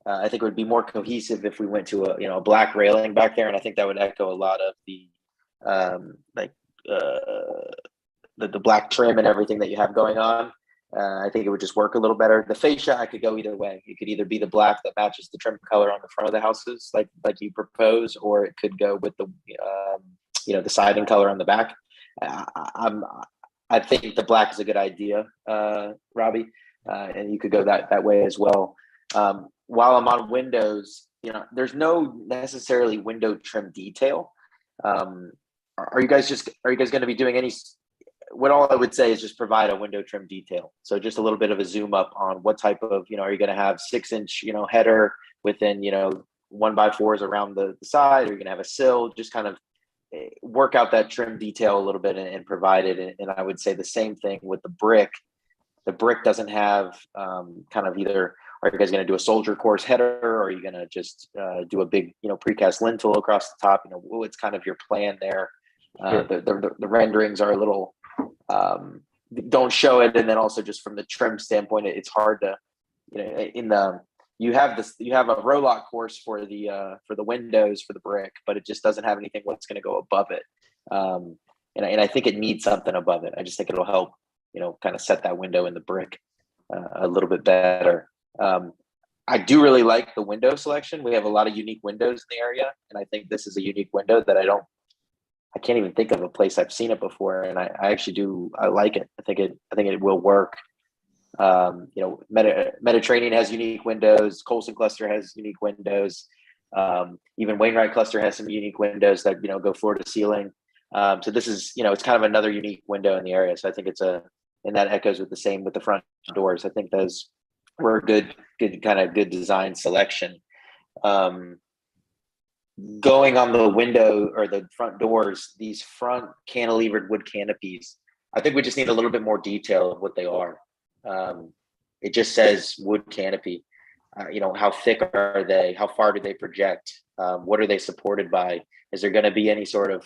I think it would be more cohesive if we went to a black railing back there. And I think that would echo a lot of the black trim and everything that you have going on. I think it would just work a little better. The fascia, I could go either way. It could either be the black that matches the trim color on the front of the houses, like you propose, or it could go with the the siding color on the back. I think the black is a good idea, Robbie, and you could go that way as well. While I'm on windows, there's no necessarily window trim detail. Are you guys going to be doing any? What all I would say is just provide a window trim detail. So just a little bit of a zoom up on what type of, are you going to have 6-inch, header within, 1x4s around the side, or you're going to have a sill, just kind of work out that trim detail a little bit and provide it. And I would say the same thing with the brick. The brick doesn't have kind of either, are you guys going to do a soldier course header, or are you going to just do a big, precast lintel across the top? What's kind of your plan there? Sure. The renderings are a little, don't show it. And then also just from the trim standpoint, it's hard to, you have a row lock course for the windows for the brick, but it just doesn't have anything what's going to go above it. And I think it needs something above it. I just think it'll help, kind of set that window in the brick a little bit better. I do really like the window selection. We have a lot of unique windows in the area, and I think this is a unique window that I can't even think of a place I've seen it before, and I actually do. I like it. I think it will work. Mediterranean has unique windows. Colson cluster has unique windows. Even Wainwright cluster has some unique windows that go floor to ceiling. So this is it's kind of another unique window in the area. So I think and that echoes with the front doors. I think those were good design selection. Going on the window or the front doors, these front cantilevered wood canopies, I think we just need a little bit more detail of what they are. It just says wood canopy. How thick are they? How far do they project? What are they supported by? Is there going to be any sort of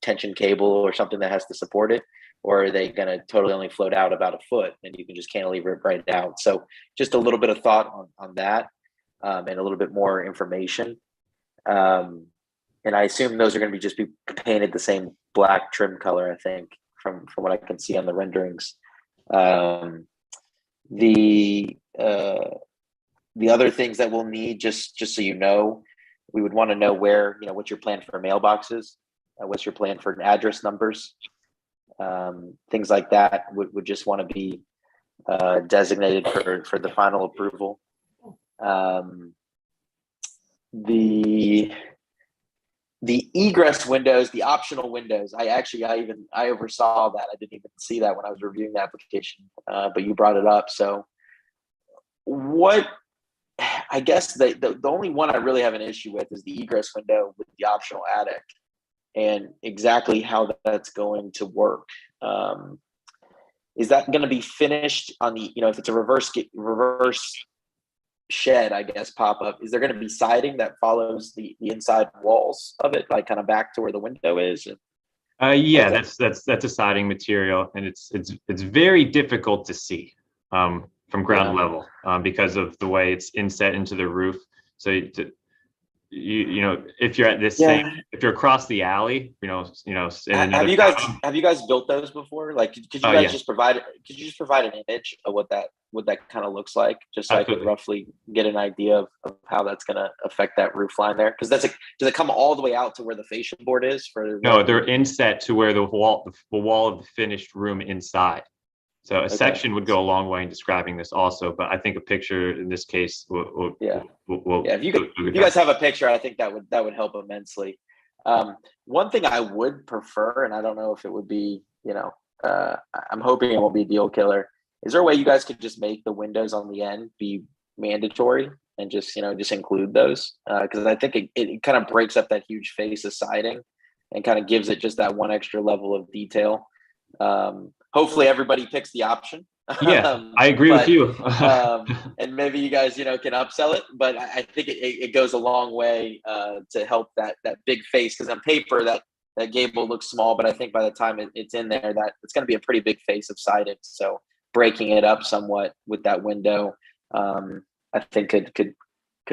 tension cable or something that has to support it? Or are they going to totally only float out about a foot and you can just cantilever it right out? So just a little bit of thought on that, and a little bit more information. And I assume those are going to be painted the same black trim color, I think, from what I can see on the renderings. The other things that we'll need, just so we would want to know where, what's your plan for mailboxes? What's your plan for address numbers? Things like that would just want to be designated for the final approval. The egress windows, the optional windows, I oversaw that. I didn't even see that when I was reviewing the application, but you brought it up. So I guess the only one I really have an issue with is the egress window with the optional attic, and exactly how that's going to work. Is that going to be finished on the, if it's a reverse shed, I guess, pop up, is there going to be siding that follows the inside walls of it, like kind of back to where the window is? Yeah, that's a siding material, and it's very difficult to see from ground level because of the way it's inset into the roof. So you know, if you're at this Yeah. same, if you're across the alley, in another Have you guys built those before? Like, could you guys yeah. just provide an image of what that kind of looks like, just so I could Absolutely. roughly get an idea of how that's going to affect that roof line there? Because does it come all the way out to where the fascia board is for? No, they're inset to where the wall of the finished room inside. So a section would go a long way in describing this also, but I think a picture in this case will Yeah, if you guys have a picture, I think that would help immensely. One thing I would prefer, and I don't know if it would be, I'm hoping it won't be a deal killer. Is there a way you guys could just make the windows on the end be mandatory and just include those? Because I think it kind of breaks up that huge face of siding and kind of gives it just that one extra level of detail. Hopefully everybody picks the option. Yeah, I agree with you. And maybe you guys, can upsell it, but I think it goes a long way to help that big face, because on paper that gable looks small, but I think by the time it's in there, that it's going to be a pretty big face of siding. So breaking it up somewhat with that window, I think could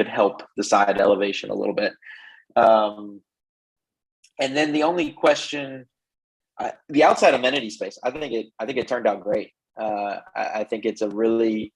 help the side elevation a little bit. And then the only question, the outside amenity space, I think it turned out great. I think it's a really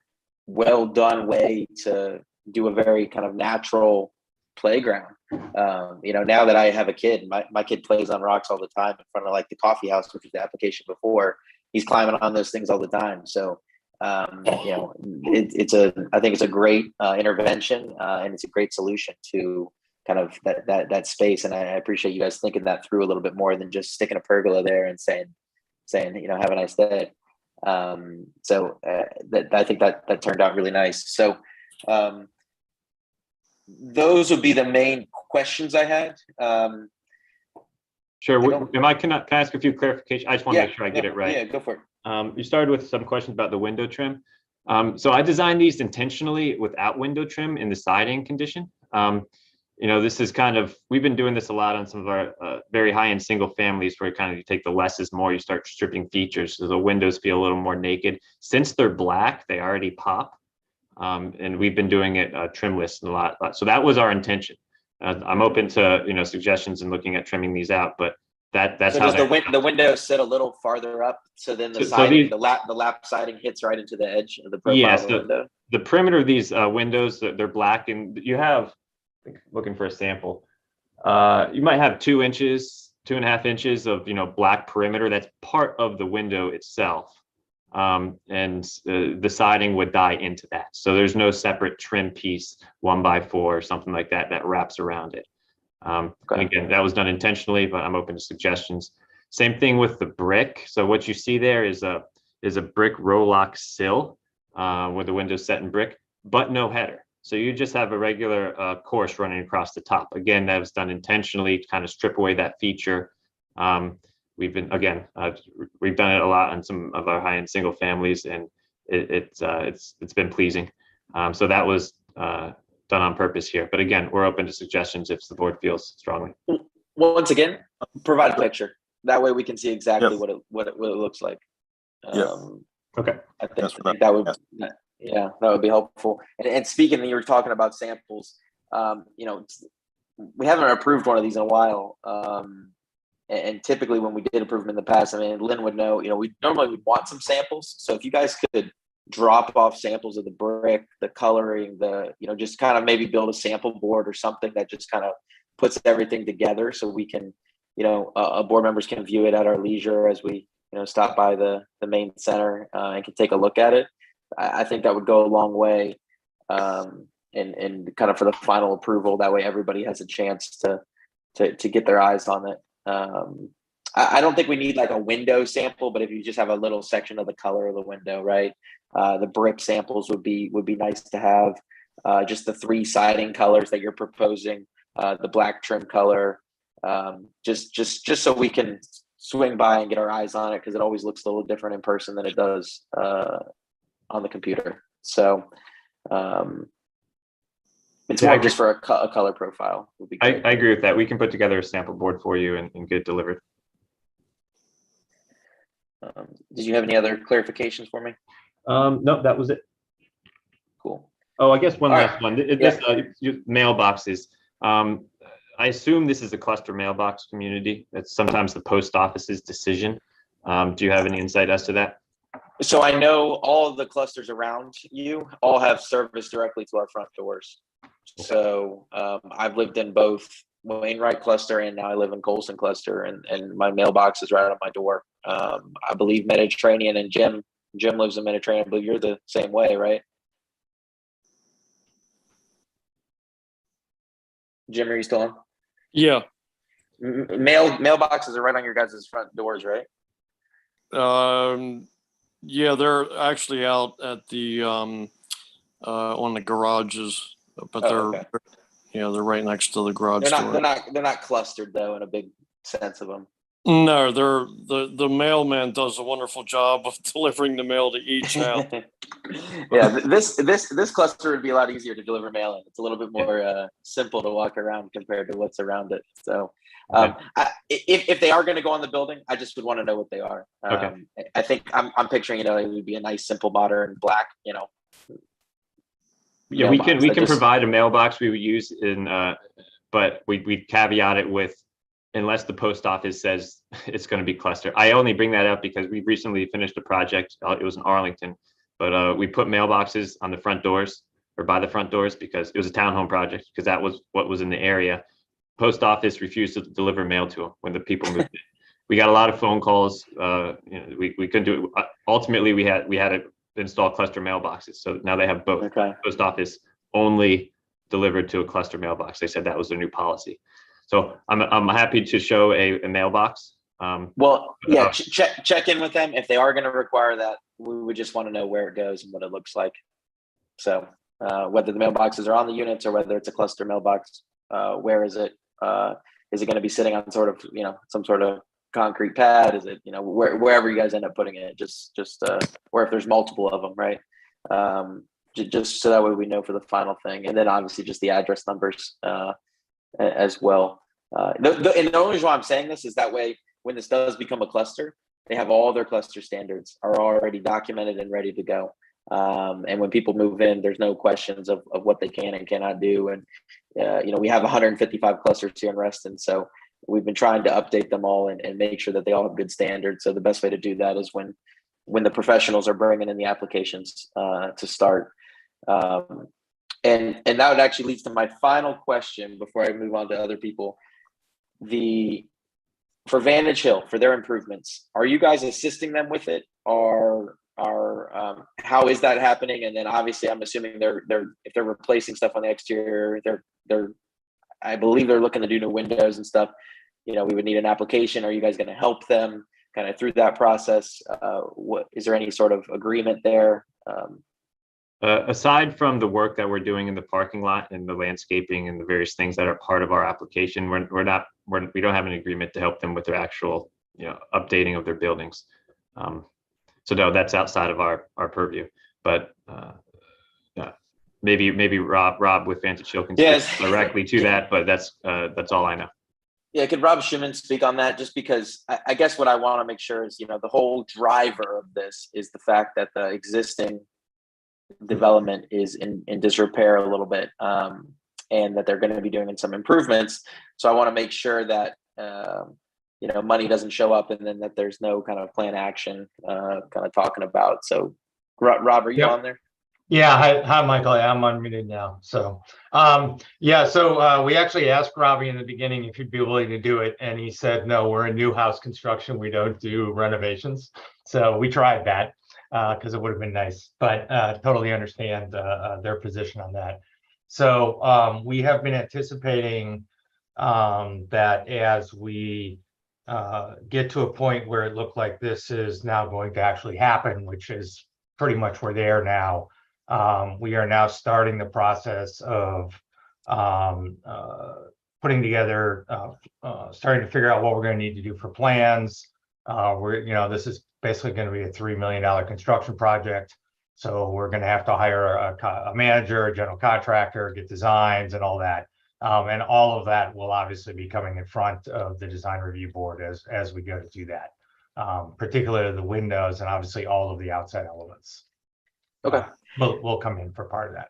well done way to do a very kind of natural playground. Now that I have a kid, my kid plays on rocks all the time in front of like the coffee house, which was the application before. He's climbing on those things all the time. So, I think it's a great intervention, and it's a great solution to kind of that space. And I appreciate you guys thinking that through a little bit more than just sticking a pergola there and saying, have a nice day. I think that turned out really nice. So, those would be the main questions I had. Sure. Can I ask a few clarifications? I just want to make sure I get it right. Yeah, go for it. You started with some questions about the window trim. So I designed these intentionally without window trim in the siding condition. This is we've been doing this a lot on some of our very high-end single families, where you take the less is more, you start stripping features, so the windows feel a little more naked. Since they're black, they already pop. And we've been doing it trimless a lot. So that was our intention. I'm open to suggestions and looking at trimming these out, but that's so how does the window sit a little farther up, so then the siding, the lap siding hits right into the edge of the profile of the window? The perimeter of these windows, they're black, and you have, looking for a sample, you might have 2 inches, 2.5 inches of black perimeter. That's part of the window itself. And the siding would die into that. So there's no separate trim piece 1x4 or something like that wraps around it. And again, that was done intentionally, but I'm open to suggestions. Same thing with the brick. So what you see there is a brick Rolock sill where the window's set in brick, but no header. So you just have a regular course running across the top. Again, that was done intentionally to kind of strip away that feature. We've done it a lot on some of our high-end single families, and it's been pleasing. So that was done on purpose here. But again, we're open to suggestions if the board feels strongly. Once again, provide a picture. That way we can see exactly what it looks like. Okay. I think that would, that would be helpful. And speaking, you were talking about samples. We haven't approved one of these in a while. And typically when we did approve them in the past, Lynn would know, we normally would want some samples. So if you guys could drop off samples of the brick, the coloring, just kind of maybe build a sample board or something that just kind of puts everything together, so we can, board members can view it at our leisure as we, stop by the main center and can take a look at it. I think that would go a long way, and kind of for the final approval. That way everybody has a chance to get their eyes on it. I don't think we need like a window sample, but if you just have a little section of the color of the window, right? The brick samples would be nice to have. Just the 3 siding colors that you're proposing, the black trim color, just so we can swing by and get our eyes on it, because it always looks a little different in person than it does on the computer. So it's more just for a color profile. Would be great. I agree with that. We can put together a sample board for you and get it delivered. Did you have any other clarifications for me? No, that was it. Cool. Oh, I guess one All last right. one. This mailboxes. I assume this is a cluster mailbox community. That's sometimes the post office's decision. Do you have any insight as to that? So I know all of the clusters around you all have service directly to our front doors. So I've lived in both Wainwright cluster and now I live in Colson cluster, and my mailbox is right on my door. I believe Mediterranean and Jim lives in Mediterranean, but you're the same way, right? Jim, are you still on? Yeah. Mailboxes are right on your guys' front doors, right? Yeah, they're actually out at the on the garages, but okay. they're right next to the garage door. They're not clustered though in a big sense of them. No, the mailman does a wonderful job of delivering the mail to each house. Yeah, this cluster would be a lot easier to deliver mail in. It's a little bit more simple to walk around compared to what's around it. So if they are going to go on the building, I just would want to know what they are. I think I'm picturing, it would be a nice, simple, modern black, Yeah, we can provide a mailbox we would use in, but we caveat it with, unless the post office says it's going to be cluster. I only bring that up because we recently finished a project. It was in Arlington, but we put mailboxes on the front doors or by the front doors because it was a townhome project, because that was what was in the area. Post office refused to deliver mail to them when the people moved in. We got a lot of phone calls. We couldn't do it. Ultimately, we had to install cluster mailboxes. So now they have both. Okay. Post office only delivered to a cluster mailbox. They said that was their new policy. So I'm happy to show a mailbox. Check in with them. If they are going to require that, we would just want to know where it goes and what it looks like. So whether the mailboxes are on the units or whether it's a cluster mailbox, where is it? Is it going to be sitting on sort of, some sort of concrete pad? Is it, wherever you guys end up putting it, just or if there's multiple of them, right? Just so that way we know for the final thing. And then obviously just the address numbers as well. And the only reason why I'm saying this is that way, when this does become a cluster, they have all their cluster standards are already documented and ready to go. And when people move in, there's no questions of what they can and cannot do. And, we have 155 clusters here in Reston. So we've been trying to update them all and make sure that they all have good standards. So the best way to do that is when the professionals are bringing in the applications to start. And that would actually leads to my final question before I move on to other people. For Vantage Hill, for their improvements, are you guys assisting them with it, or how is that happening? And then obviously I'm assuming if they're replacing stuff on the exterior, I believe they're looking to do new windows and stuff. We would need an application. Are you guys going to help them kind of through that process? What is there any sort of agreement there? Aside from the work that we're doing in the parking lot and the landscaping and the various things that are part of our application, we don't have an agreement to help them with their actual, updating of their buildings. So no, that's outside of our purview. But maybe Rob with Vantage Hill can speak directly to that. But that's all I know. Yeah, could Rob Schumann speak on that? Just because I guess what I want to make sure is, the whole driver of this is the fact that the existing development is in disrepair a little bit, and that they're going to be doing some improvements. So I want to make sure that money doesn't show up and then that there's no kind of plan action kind of talking about. So Rob, are you on there? Yeah, hi Michael. I'm unmuted now. So we actually asked Robbie in the beginning if he'd be willing to do it, and he said no, we're in new house construction, we don't do renovations. So we tried that because it would have been nice, but totally understand their position on that. So we have been anticipating that as we get to a point where it looked like this is now going to actually happen, which is pretty much we're there now. We are now starting the process of putting together, starting to figure out what we're going to need to do for plans. This is basically going to be a $3 million construction project. So we're going to have to hire a manager, a general contractor, get designs and all that. And all of that will obviously be coming in front of the design review board as we go to do that, particularly the windows and obviously all of the outside elements. Okay. We'll come in for part of that.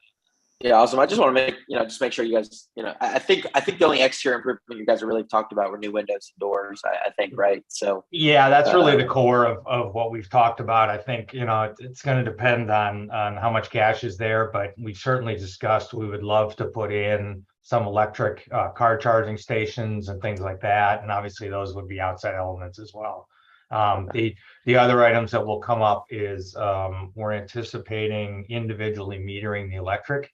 Yeah, awesome. I just want to just make sure you guys, I think the only exterior improvement you guys have really talked about were new windows and doors, I think, right? So Yeah, that's really the core of what we've talked about. I think, it's going to depend on how much cash is there, but we certainly discussed, we would love to put in some electric car charging stations and things like that. And obviously those would be outside elements as well. The other items that will come up is we're anticipating individually metering the electric.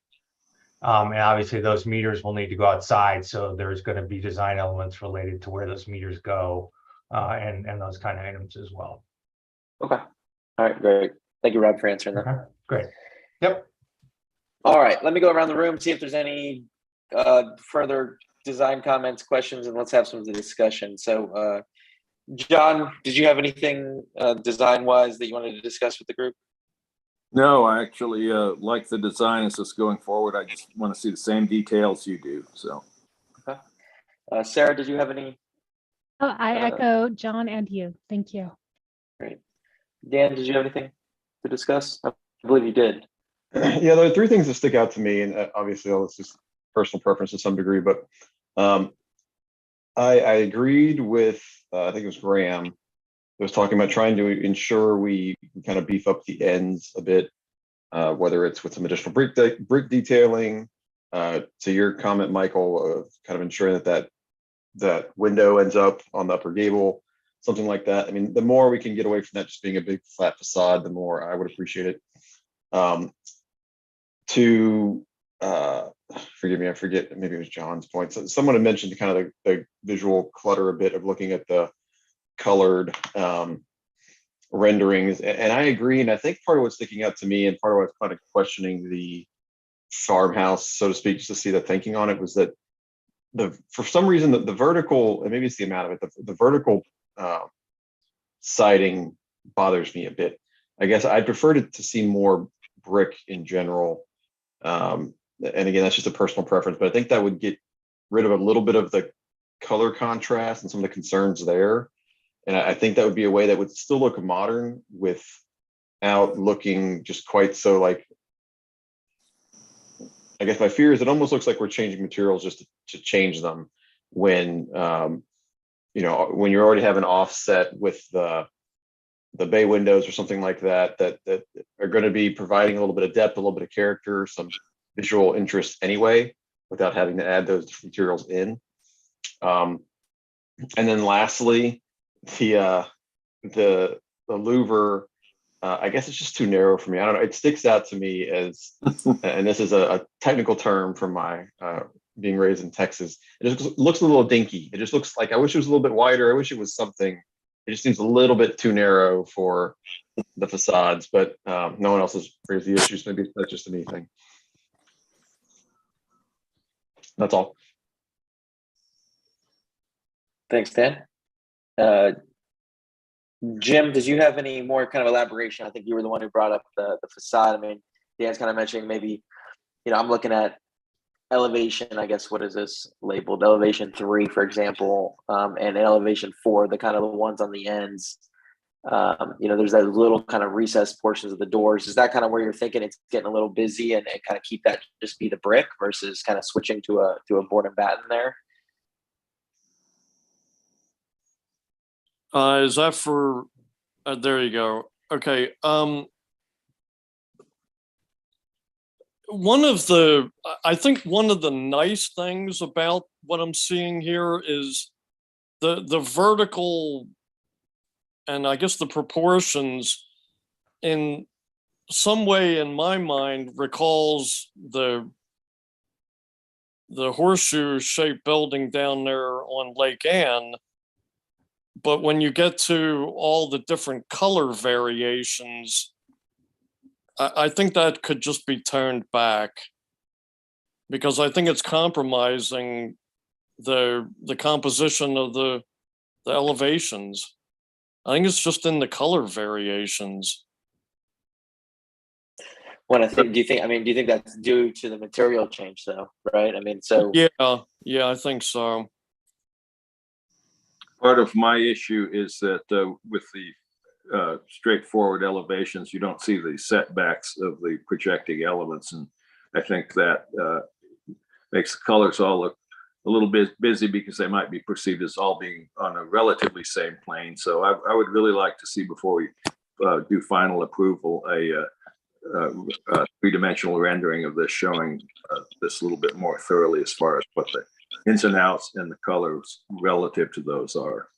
And obviously those meters will need to go outside. So there's going to be design elements related to where those meters go and those kind of items as well. Okay. All right, great. Thank you, Rob, for answering that. Okay, great. Yep. All right, let me go around the room, see if there's any further design comments, questions, and let's have some discussion. So John, did you have anything design-wise that you wanted to discuss with the group? No, I actually like the design as it's going forward. I just want to see the same details you do. So, okay. Sarah, did you have any? Oh, I echo John and you. Thank you. Great. Dan, did you have anything to discuss? I believe you did. Yeah, there are three things that stick out to me, and obviously all this is personal preference to some degree, but I agreed with I think it was Graham. I was talking about trying to ensure we kind of beef up the ends a bit, whether it's with some additional brick detailing. To your comment, Michael, of kind of ensuring that window ends up on the upper gable, something like that. I mean, the more we can get away from that just being a big flat facade, the more I would appreciate it. Forgive me, I forget, maybe it was John's point. So someone had mentioned kind of the visual clutter a bit of looking at the colored renderings, and I agree. And I think part of what's sticking out to me, and part of what's kind of questioning the farmhouse, so to speak, just to see the thinking on it, was that for some reason the vertical, and maybe it's the amount of it, the vertical siding bothers me a bit. I guess I prefer to see more brick in general. And again, that's just a personal preference, but I think that would get rid of a little bit of the color contrast and some of the concerns there. And I think that would be a way that would still look modern without looking just quite so like, I guess my fear is it almost looks like we're changing materials just to change them when, when you already have an offset with the bay windows or something like that are going to be providing a little bit of depth, a little bit of character, some visual interest anyway, without having to add those different materials in. And then lastly, the louver, I guess it's just too narrow for me. I don't know. It sticks out to me as, and this is a technical term from my being raised in Texas. It just looks a little dinky. It just looks like, I wish it was a little bit wider. I wish it was something. It just seems a little bit too narrow for the facades, but no one else has raised the issues. Maybe that's just a me thing. That's all. Thanks, Dan. Jim, did you have any more kind of elaboration? I think you were the one who brought up the facade. I mean, Dan's kind of mentioning maybe, I'm looking at elevation, I guess, what is this labeled? Elevation 3, for example, and elevation 4, the kind of the ones on the ends. There's that little kind of recessed portions of the doors. Is that kind of where you're thinking it's getting a little busy and kind of keep that just be the brick versus kind of switching to a board and batten there? Is that for, there you go. Okay. I think one of the nice things about what I'm seeing here is the vertical, and I guess the proportions in some way in my mind recalls the horseshoe shaped building down there on Lake Anne. But when you get to all the different color variations, I think that could just be turned back, because I think it's compromising the composition of the elevations. I think it's just in the color variations. Do you think that's due to the material change though, right? I mean, so. Yeah, I think so. Part of my issue is that with the straightforward elevations, you don't see the setbacks of the projecting elements. And I think that makes the colors all look a little bit busy because they might be perceived as all being on a relatively same plane. So I would really like to see, before we do final approval, a three-dimensional rendering of this, showing this a little bit more thoroughly as far as what the ins and outs and the colors relative to those are.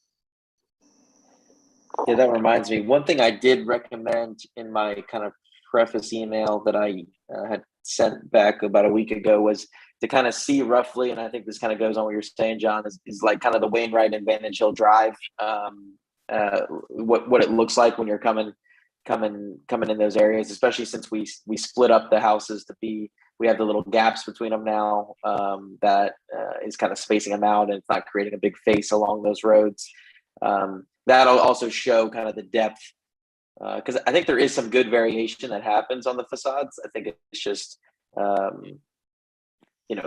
Yeah, that reminds me. One thing I did recommend in my kind of preface email that I had sent back about a week ago was to kind of see roughly, and I think this kind of goes on what you're saying, John, is like kind of the Wainwright and Vantage Hill Drive, what it looks like when you're coming in those areas, especially since we split up the houses to be, we have the little gaps between them now, that is kind of spacing them out, and it's not creating a big face along those roads. That'll also show kind of the depth, because I think there is some good variation that happens on the facades. I think it's just,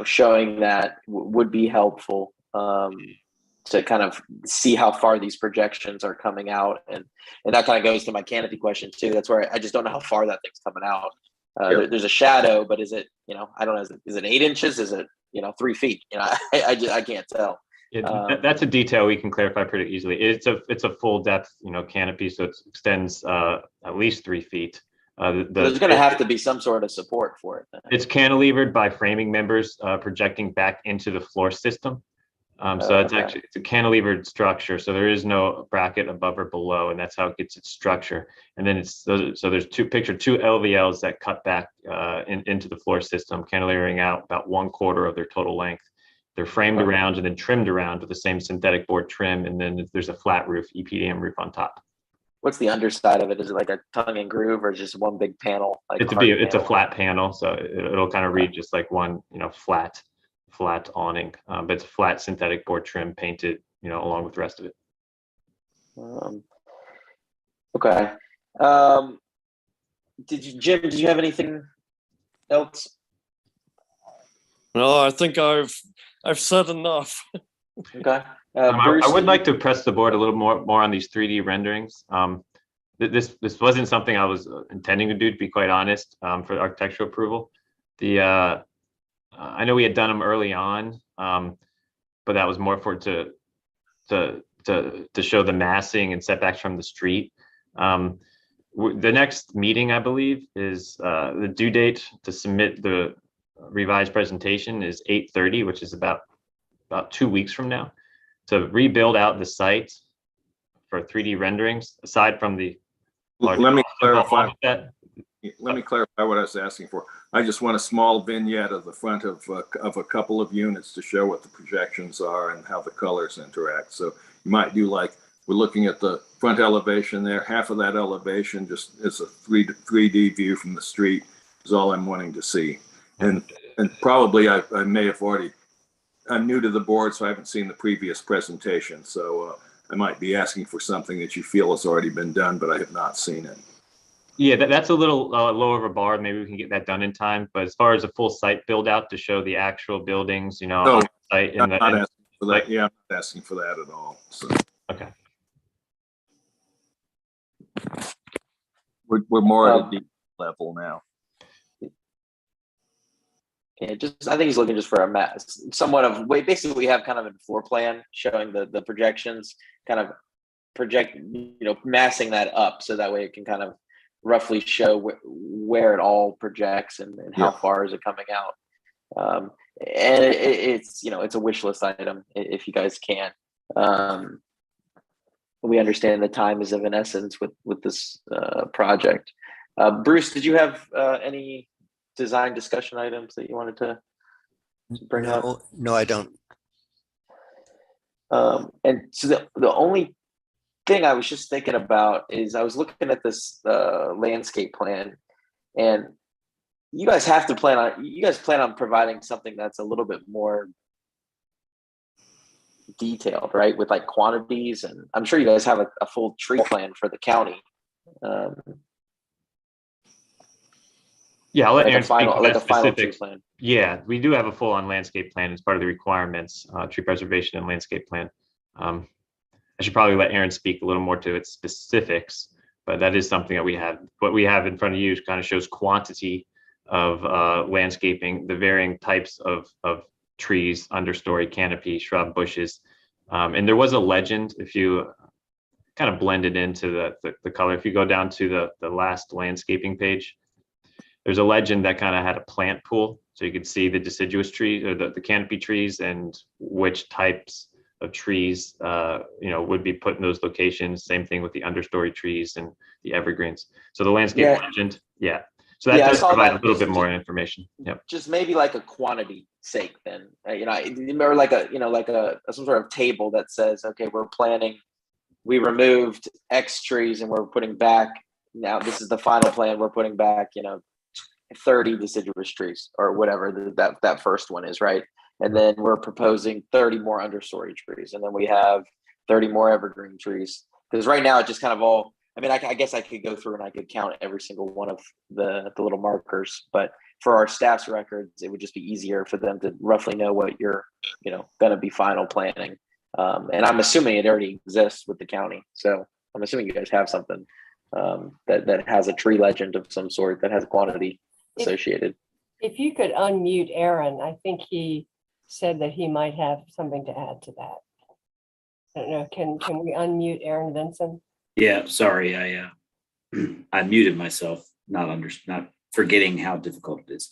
showing that would be helpful, to kind of see how far these projections are coming out. And that kind of goes to my canopy question too. That's where I just don't know how far that thing's coming out. There's a shadow, but is it, I don't know, is it 8 inches? Is it, 3 feet? I can't tell. Yeah, that's a detail we can clarify pretty easily. It's a full depth, canopy, so it extends at least 3 feet. There's going to have to be some sort of support for it. Then. It's cantilevered by framing members projecting back into the floor system. So it's a cantilevered structure. So there is no bracket above or below, and that's how it gets its structure. And then so there's two LVLs that cut back into the floor system, cantilevering out about 1/4 of their total length. They're framed around and then trimmed around with the same synthetic board trim, and then there's a flat roof, EPDM roof on top. What's the underside of it? Is it like a tongue and groove, or just one big panel? Like it's a flat panel, so it'll kind of read just like one, flat awning, but it's flat synthetic board trim painted, along with the rest of it. Okay. Jim, did you have anything else? No, I think I've said enough. Okay. I would like to press the board a little more on these 3D renderings. This wasn't something I was intending to do, to be quite honest, for architectural approval. I know we had done them early on, but that was more to show the massing and setbacks from the street. The next meeting, I believe, is the due date to submit the revised presentation is 8/30, which is about 2 weeks from now, to rebuild out the site for 3D renderings, aside from the. Let me clarify what I was asking for. I just want a small vignette of the front of a couple of units to show what the projections are and how the colors interact. So you might do, like, we're looking at the front elevation there. Half of that elevation just is a 3D view from the street is all I'm wanting to see. And probably I may have already, I'm new to the board, so I haven't seen the previous presentation. So I might be asking for something that you feel has already been done, but I have not seen it. Yeah, that's a little low of a bar. Maybe we can get that done in time. But as far as a full site build out to show the actual buildings, on the site. I'm not asking for that. Yeah, I'm not asking for that at all. So okay. We're more at a deep level now. Yeah, I think he's looking just for a mass, somewhat of basically we have kind of a floor plan showing the projections, kind of massing that up so that way it can kind of roughly show where it all projects and how far is it coming out. And it's it's a wish list item if you guys can. We understand the time is of an essence with this project. Bruce, did you have any design discussion items that you wanted to bring up? No, I don't. And so the only thing I was just thinking about is I was looking at this landscape plan, and you guys plan on providing something that's a little bit more detailed, right? With like quantities, and I'm sure you guys have a full tree plan for the county. Yeah, I'll let Aaron speak to like that a final tree specifics. plan. Yeah, we do have a full-on landscape plan as part of the requirements, tree preservation and landscape plan. I should probably let Aaron speak a little more to its specifics, but that is something that we have. What we have in front of you kind of shows quantity of landscaping, the varying types of trees, understory, canopy, shrub, bushes. And there was a legend, if you kind of blend it into the color, if you go down to the last landscaping page, there's a legend that kind of had a plant pool. So you could see the deciduous trees or the canopy trees and which types of trees, would be put in those locations. Same thing with the understory trees and the evergreens. So the landscape legend, yeah. So that does provide a little bit more information. Yep. Just maybe like a quantity sake then, or like some sort of table that says, okay, we removed X trees and we're putting back, now this is the final plan, we're putting back, 30 deciduous trees or whatever that first one is, right? And then we're proposing 30 more understory trees. And then we have 30 more evergreen trees. Because right now it just kind of all, I guess I could go through and I could count every single one of the little markers, but for our staff's records, it would just be easier for them to roughly know what you're, going to be final planning. And I'm assuming it already exists with the county. So I'm assuming you guys have something that has a tree legend of some sort that has a quantity associated. If you could unmute Aaron, I think he said that he might have something to add to that. I don't know, can we unmute Aaron Vinson? Yeah, sorry, I muted myself, not forgetting how difficult it is.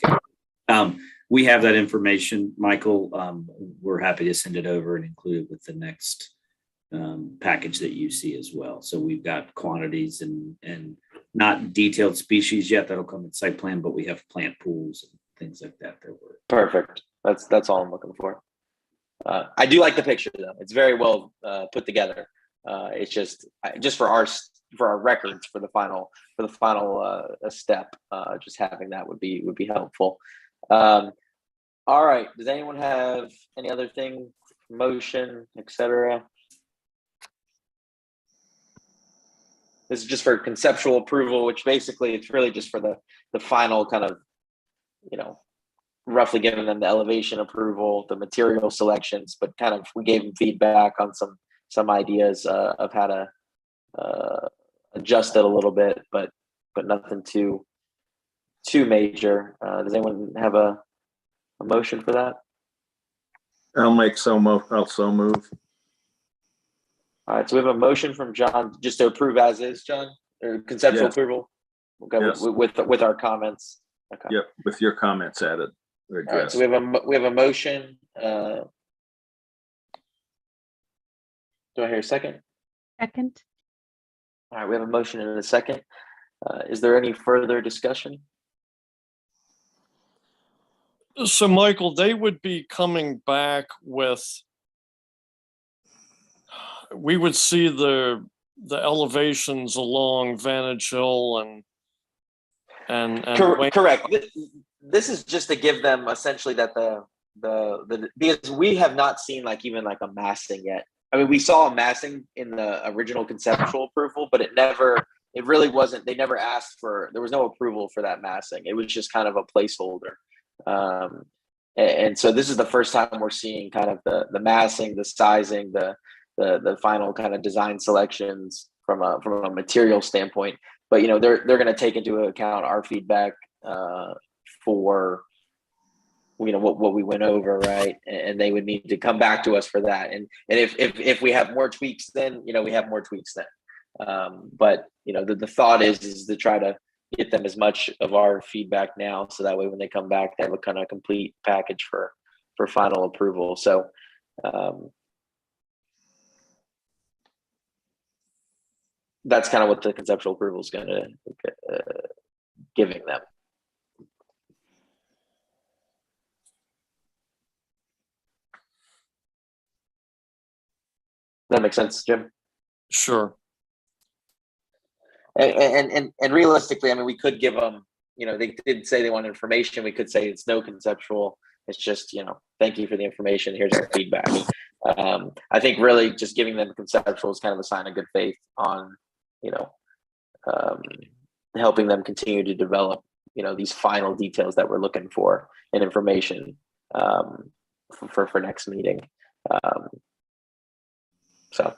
We have that information, Michael. We're happy to send it over and include it with the next package that you see as well. So we've got quantities and not detailed species yet. That'll come in site plan, but we have plant pools and things like that. Perfect. That's all I'm looking for. I do like the picture though. It's very well put together. It's just for our records for the final step. Just having that would be helpful. All right. Does anyone have any other thing, motion, etc.? This is just for conceptual approval, which basically it's really just for the final kind of, roughly giving them the elevation approval, the material selections, but kind of we gave them feedback on some ideas of how to adjust it a little bit, but nothing too major. Does anyone have a motion for that? I'll so move. All right, so we have a motion from John just to approve as is, John, or conceptual approval. Okay, yes. with our comments. Okay. Yep, with your comments added. All right, so we have a motion. Do I hear a second? Second. All right, we have a motion and a second. Is there any further discussion? So Michael, they would be coming back with, we would see the elevations along Vantage Hill and correct. This is just to give them essentially that the because we have not seen even a massing yet. We saw a massing in the original conceptual approval, but it really wasn't, they never asked for, there was no approval for that massing. It was just kind of a placeholder. And so this is the first time we're seeing kind of the massing, the sizing, the final kind of design selections from a material standpoint. But they're going to take into account our feedback for what we went over, right? And they would need to come back to us for that. And if we have more tweaks, then we have more tweaks then. But the thought is to try to get them as much of our feedback now, so that way when they come back, they have a kind of complete package for final approval. So that's kind of what the conceptual approval is going to giving them. That makes sense, Jim? Sure. And realistically, we could give them, they did say they want information. We could say it's no conceptual. It's just, thank you for the information. Here's our feedback. I think really just giving them conceptual is kind of a sign of good faith on, helping them continue to develop, these final details that we're looking for and information for next meeting. So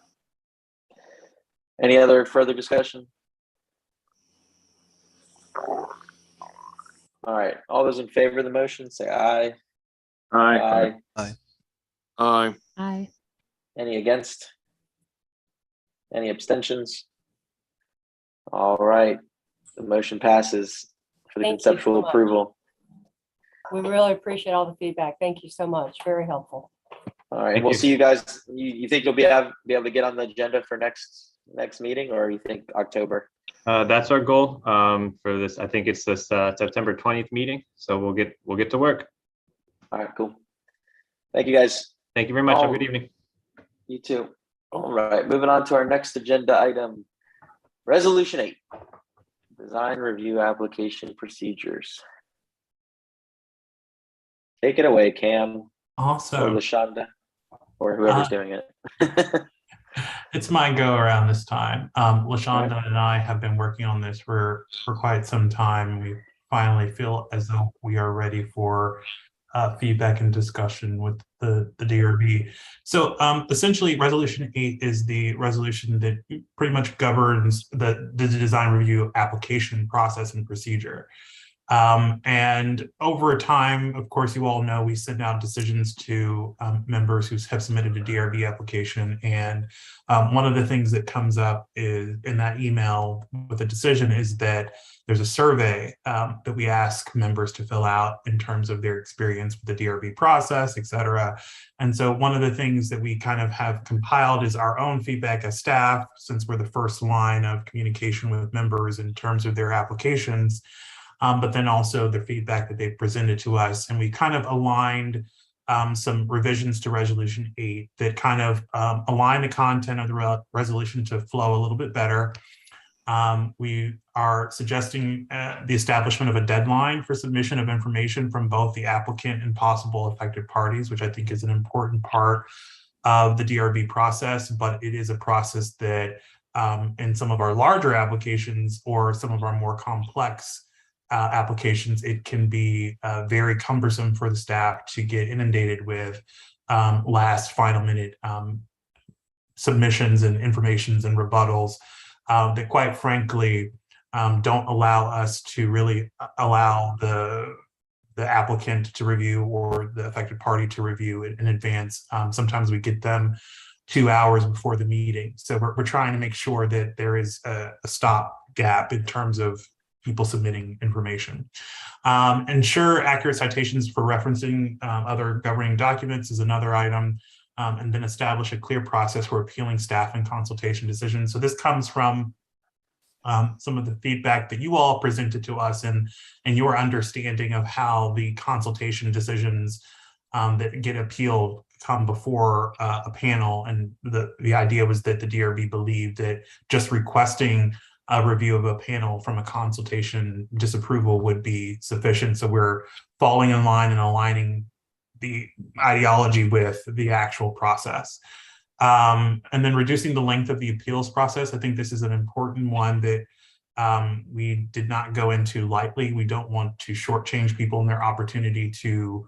any other further discussion? All right, all those in favor of the motion, say aye. Aye. Aye. Aye. Aye. Any against? Any abstentions? All right, the motion passes for the Thank you so conceptual much. approval. We really appreciate all the feedback. Thank you so much. Very helpful. All right, Thank we'll you. see you guys. You think you'll be able to get on the agenda for next meeting, or you think October? That's our goal for this. I think it's this September 20th meeting. So we'll get to work. All right, cool. Thank you, guys. Thank you very much. Have a Oh. good evening. You too. All right, moving on to our next agenda item, Resolution 8, Design Review Application Procedures. Take it away, Cam or Awesome. LaShonda, or whoever's doing it. It's my go around this time. LaShonda and I have been working on this for quite some time. We finally feel as though we are ready for feedback and discussion with the DRB. So essentially, Resolution 8 is the resolution that pretty much governs the design review application process and procedure. And over time, of course, you all know we send out decisions to members who have submitted a DRB application. And one of the things that comes up is in that email with a decision is that there's a survey that we ask members to fill out in terms of their experience with the DRB process, et cetera. And so one of the things that we kind of have compiled is our own feedback as staff, since we're the first line of communication with members in terms of their applications. But then also the feedback that they've presented to us. And we kind of aligned some revisions to Resolution 8 that kind of align the content of the resolution to flow a little bit better. We are suggesting the establishment of a deadline for submission of information from both the applicant and possible affected parties, which I think is an important part of the DRB process, but it is a process that in some of our larger applications or some of our more complex applications, it can be very cumbersome for the staff to get inundated with last final minute submissions and informations and rebuttals that quite frankly don't allow us to really allow the applicant to review or the affected party to review it in advance. Sometimes we get them 2 hours before the meeting. So we're trying to make sure that there is a stop gap in terms of people submitting information. Ensure accurate citations for referencing other governing documents is another item, and then establish a clear process for appealing staff and consultation decisions. So this comes from some of the feedback that you all presented to us and your understanding of how the consultation decisions that get appealed come before a panel. And the idea was that the DRB believed that just requesting a review of a panel from a consultation disapproval would be sufficient. So we're falling in line and aligning the ideology with the actual process. And then reducing the length of the appeals process. I think this is an important one that we did not go into lightly. We don't want to shortchange people in their opportunity to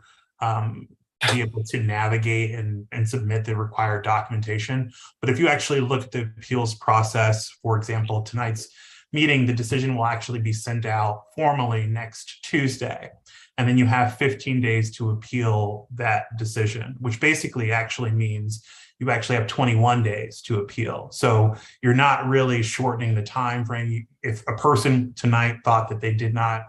be able to navigate and submit the required documentation. But if you actually look at the appeals process, for example, tonight's meeting, the decision will actually be sent out formally next Tuesday. And then you have 15 days to appeal that decision, which basically actually means you actually have 21 days to appeal. So you're not really shortening the time frame. If a person tonight thought that they did not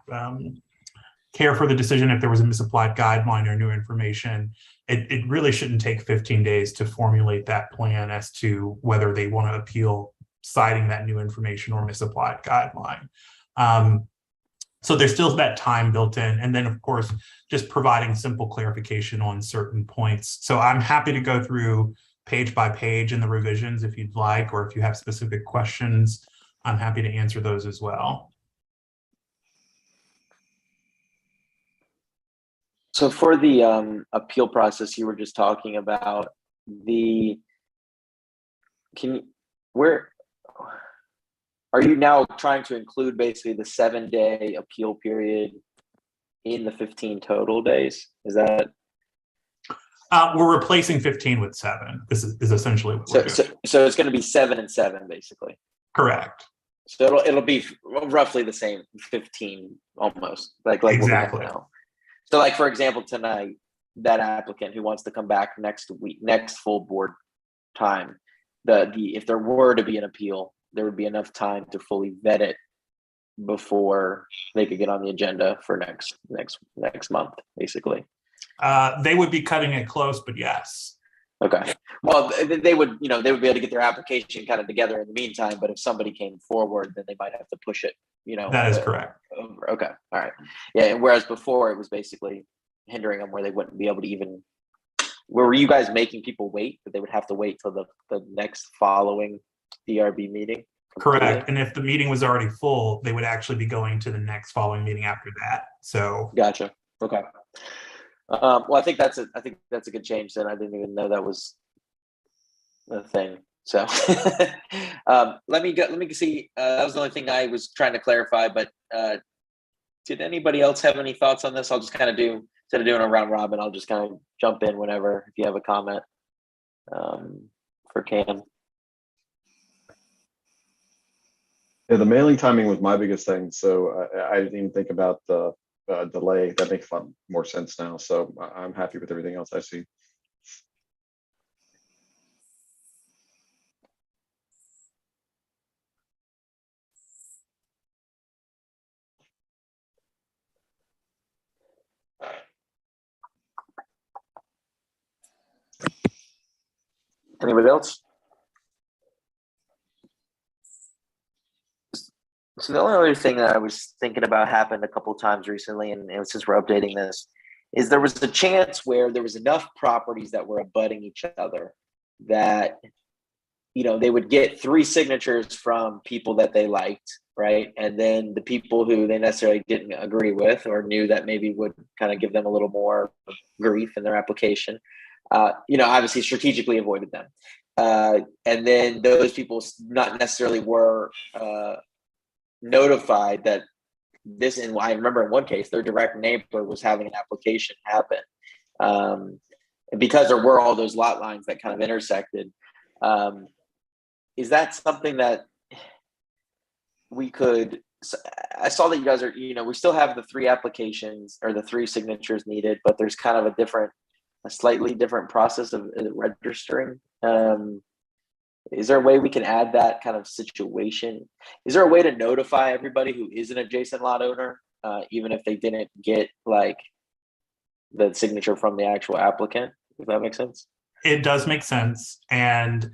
care for the decision, if there was a misapplied guideline or new information, it really shouldn't take 15 days to formulate that plan as to whether they want to appeal citing that new information or misapplied guideline. So there's still that time built in. And then of course, just providing simple clarification on certain points. So I'm happy to go through page by page in the revisions if you'd like, or if you have specific questions, I'm happy to answer those as well. So for the appeal process you were just talking about, where are you now trying to include basically the 7-day appeal period in the 15 total days? Is that? We're replacing 15 with 7. This is essentially what we're doing. So it's going to be 7 and 7 basically. Correct. So it'll be roughly the same, 15 almost, like what we have Exactly. now. So like, for example, tonight, that applicant who wants to come back next week, next full board time, if there were to be an appeal, there would be enough time to fully vet it before they could get on the agenda for next month, basically. They would be cutting it close, but yes. Okay. Well, they would be able to get their application kind of together in the meantime, but if somebody came forward, then they might have to push it, That is correct. over. Okay. All right. Yeah. And whereas before it was basically hindering them where they wouldn't be able to even, were you guys making people wait, that they would have to wait till the next following DRB meeting? Correct. And if the meeting was already full, they would actually be going to the next following meeting after that. So Gotcha. Okay. Well, I think that's a good change. Then I didn't even know that was a thing. So let me see. That was the only thing I was trying to clarify. But did anybody else have any thoughts on this? I'll just kind of instead of doing a round robin, I'll just kind of jump in whenever if you have a comment for Cam. Yeah, the mailing timing was my biggest thing, so I didn't even think about the delay. That makes a lot more sense now. So I'm happy with everything else I see. Anybody else? So the only other thing that I was thinking about happened a couple of times recently, and since we're updating this, is there was a chance where there was enough properties that were abutting each other that, they would get 3 signatures from people that they liked, right? And then the people who they necessarily didn't agree with or knew that maybe would kind of give them a little more grief in their application, obviously strategically avoided them. And then those people not necessarily were notified that this, and I remember in one case, their direct neighbor was having an application happen. And because there were all those lot lines that kind of intersected, is that something that we could, I saw that you guys are, we still have the 3 applications or the 3 signatures needed, but there's kind of a slightly different process of registering. Is there a way we can add that kind of situation? Is there a way to notify everybody who is an adjacent lot owner, even if they didn't get like the signature from the actual applicant? Does that make sense? it does make sense. And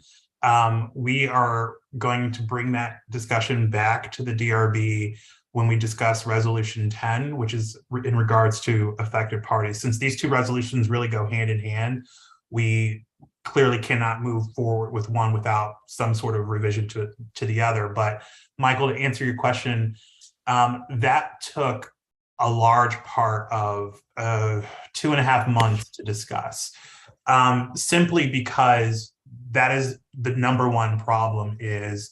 we are going to bring that discussion back to the DRB when we discuss resolution 10, which is in regards to affected parties. Since these two resolutions really go hand in hand, we clearly cannot move forward with one without some sort of revision to the other. But Michael, to answer your question, that took a large part of 2.5 months to discuss, simply because that is the number one problem is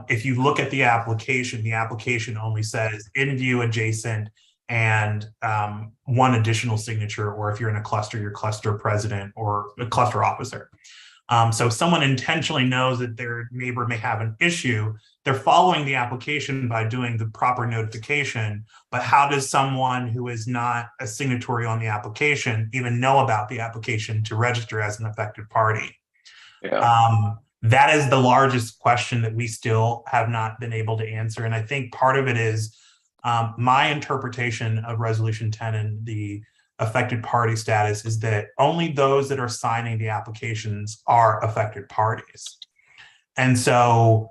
if you look at the application only says in view adjacent and one additional signature, or if you're in a cluster, your cluster president or a cluster officer. So if someone intentionally knows that their neighbor may have an issue, they're following the application by doing the proper notification. But how does someone who is not a signatory on the application even know about the application to register as an affected party? Yeah. That is the largest question that we still have not been able to answer. And I think part of it is my interpretation of resolution 10 and the affected party status is that only those that are signing the applications are affected parties. And so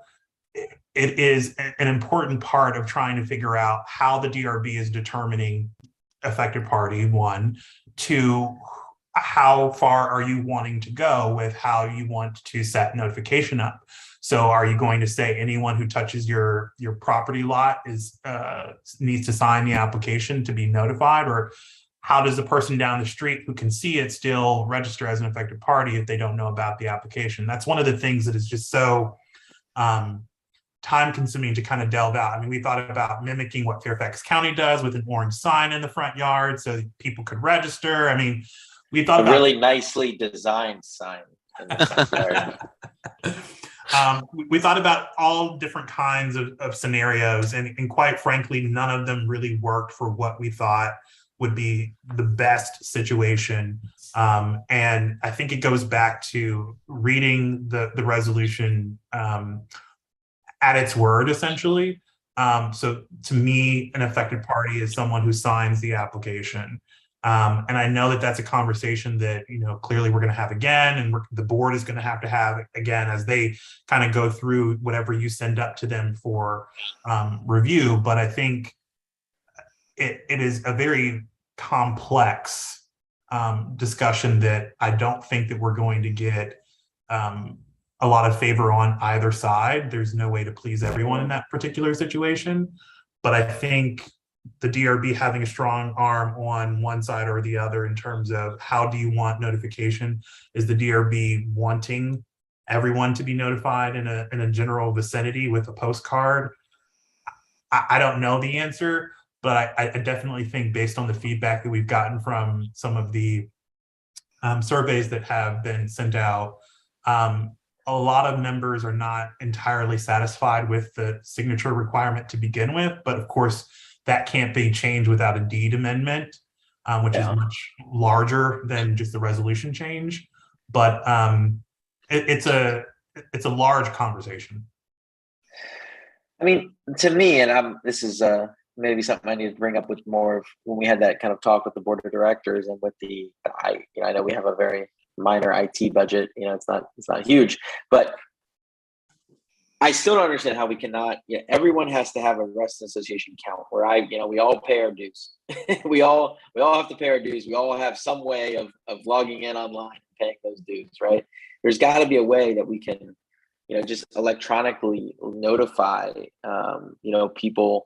it is an important part of trying to figure out how the DRB is determining affected party, 1, 2, how far are you wanting to go with how you want to set notification up? So are you going to say anyone who touches your property lot is needs to sign the application to be notified? Or how does the person down the street who can see it still register as an affected party if they don't know about the application? That's one of the things that is just so time consuming to kind of delve out. I mean, we thought about mimicking what Fairfax County does with an orange sign in the front yard so people could register. I mean, we thought a really nicely designed sign. We thought about all different kinds of scenarios, and quite frankly, none of them really worked for what we thought would be the best situation. And I think it goes back to reading the resolution at its word, essentially. So to me, an affected party is someone who signs the application. And I know that that's a conversation that, clearly we're going to have again, and the board is going to have again as they kind of go through whatever you send up to them for review. But I think it is a very complex discussion that I don't think that we're going to get a lot of favor on either side. There's no way to please everyone in that particular situation. But I think the DRB having a strong arm on one side or the other in terms of how do you want notification? Is the DRB wanting everyone to be notified in a general vicinity with a postcard? I don't know the answer, but I definitely think based on the feedback that we've gotten from some of the surveys that have been sent out, a lot of members are not entirely satisfied with the signature requirement to begin with, but of course, that can't be changed without a deed amendment, which is much larger than just the resolution change. But it's a large conversation. I mean, to me, and this is maybe something I need to bring up with more of when we had that kind of talk with the board of directors and with I know we have a very minor IT budget. It's not huge, but I still don't understand how we cannot. Everyone has to have a resident association count where we all pay our dues. we all have to pay our dues. We all have some way of logging in online and paying those dues, right? There's got to be a way that we can, just electronically notify, people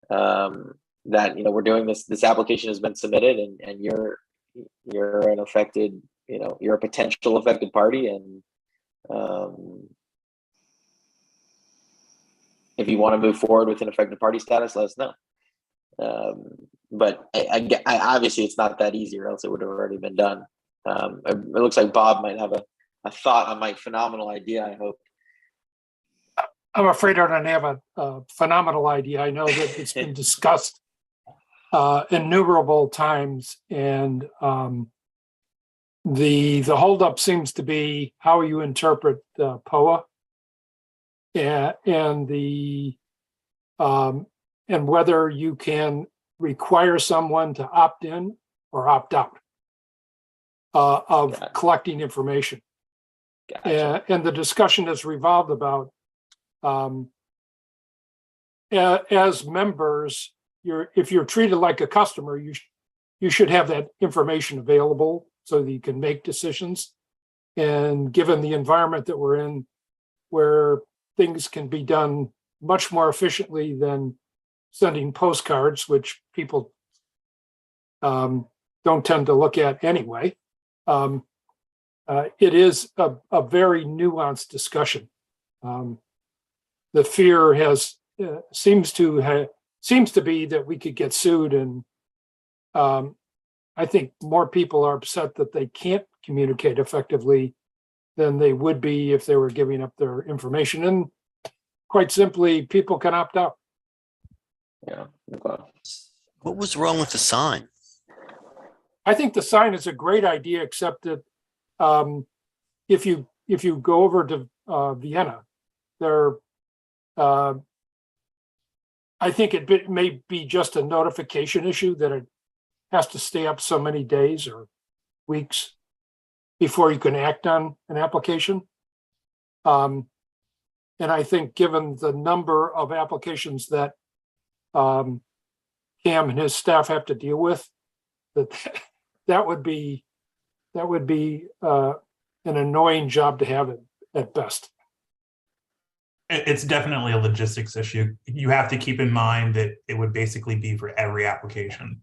that we're doing this. This application has been submitted, and you're an affected, you're a potential affected party, and if you want to move forward with an affected party status, let us know. But I obviously it's not that easy, or else it would have already been done. It looks like Bob might have a thought on my phenomenal idea. I hope. I'm afraid I don't have a phenomenal idea. I know that it's been discussed innumerable times, and the holdup seems to be how you interpret POA. And whether you can require someone to opt in or opt out of collecting information. And the discussion has revolved about as members, if you're treated like a customer, you should have that information available so that you can make decisions. And given the environment that we're in, where things can be done much more efficiently than sending postcards, which people don't tend to look at anyway. It is a very nuanced discussion. The fear seems to be that we could get sued, and I think more people are upset that they can't communicate effectively than they would be if they were giving up their information. And quite simply, people can opt out. Yeah. What was wrong with the sign? I think the sign is a great idea, except that if you go over to Vienna, I think it may be just a notification issue that it has to stay up so many days or weeks before you can act on an application. And I think given the number of applications that Cam and his staff have to deal with, that would be an annoying job to have at best. It's definitely a logistics issue. You have to keep in mind that it would basically be for every application,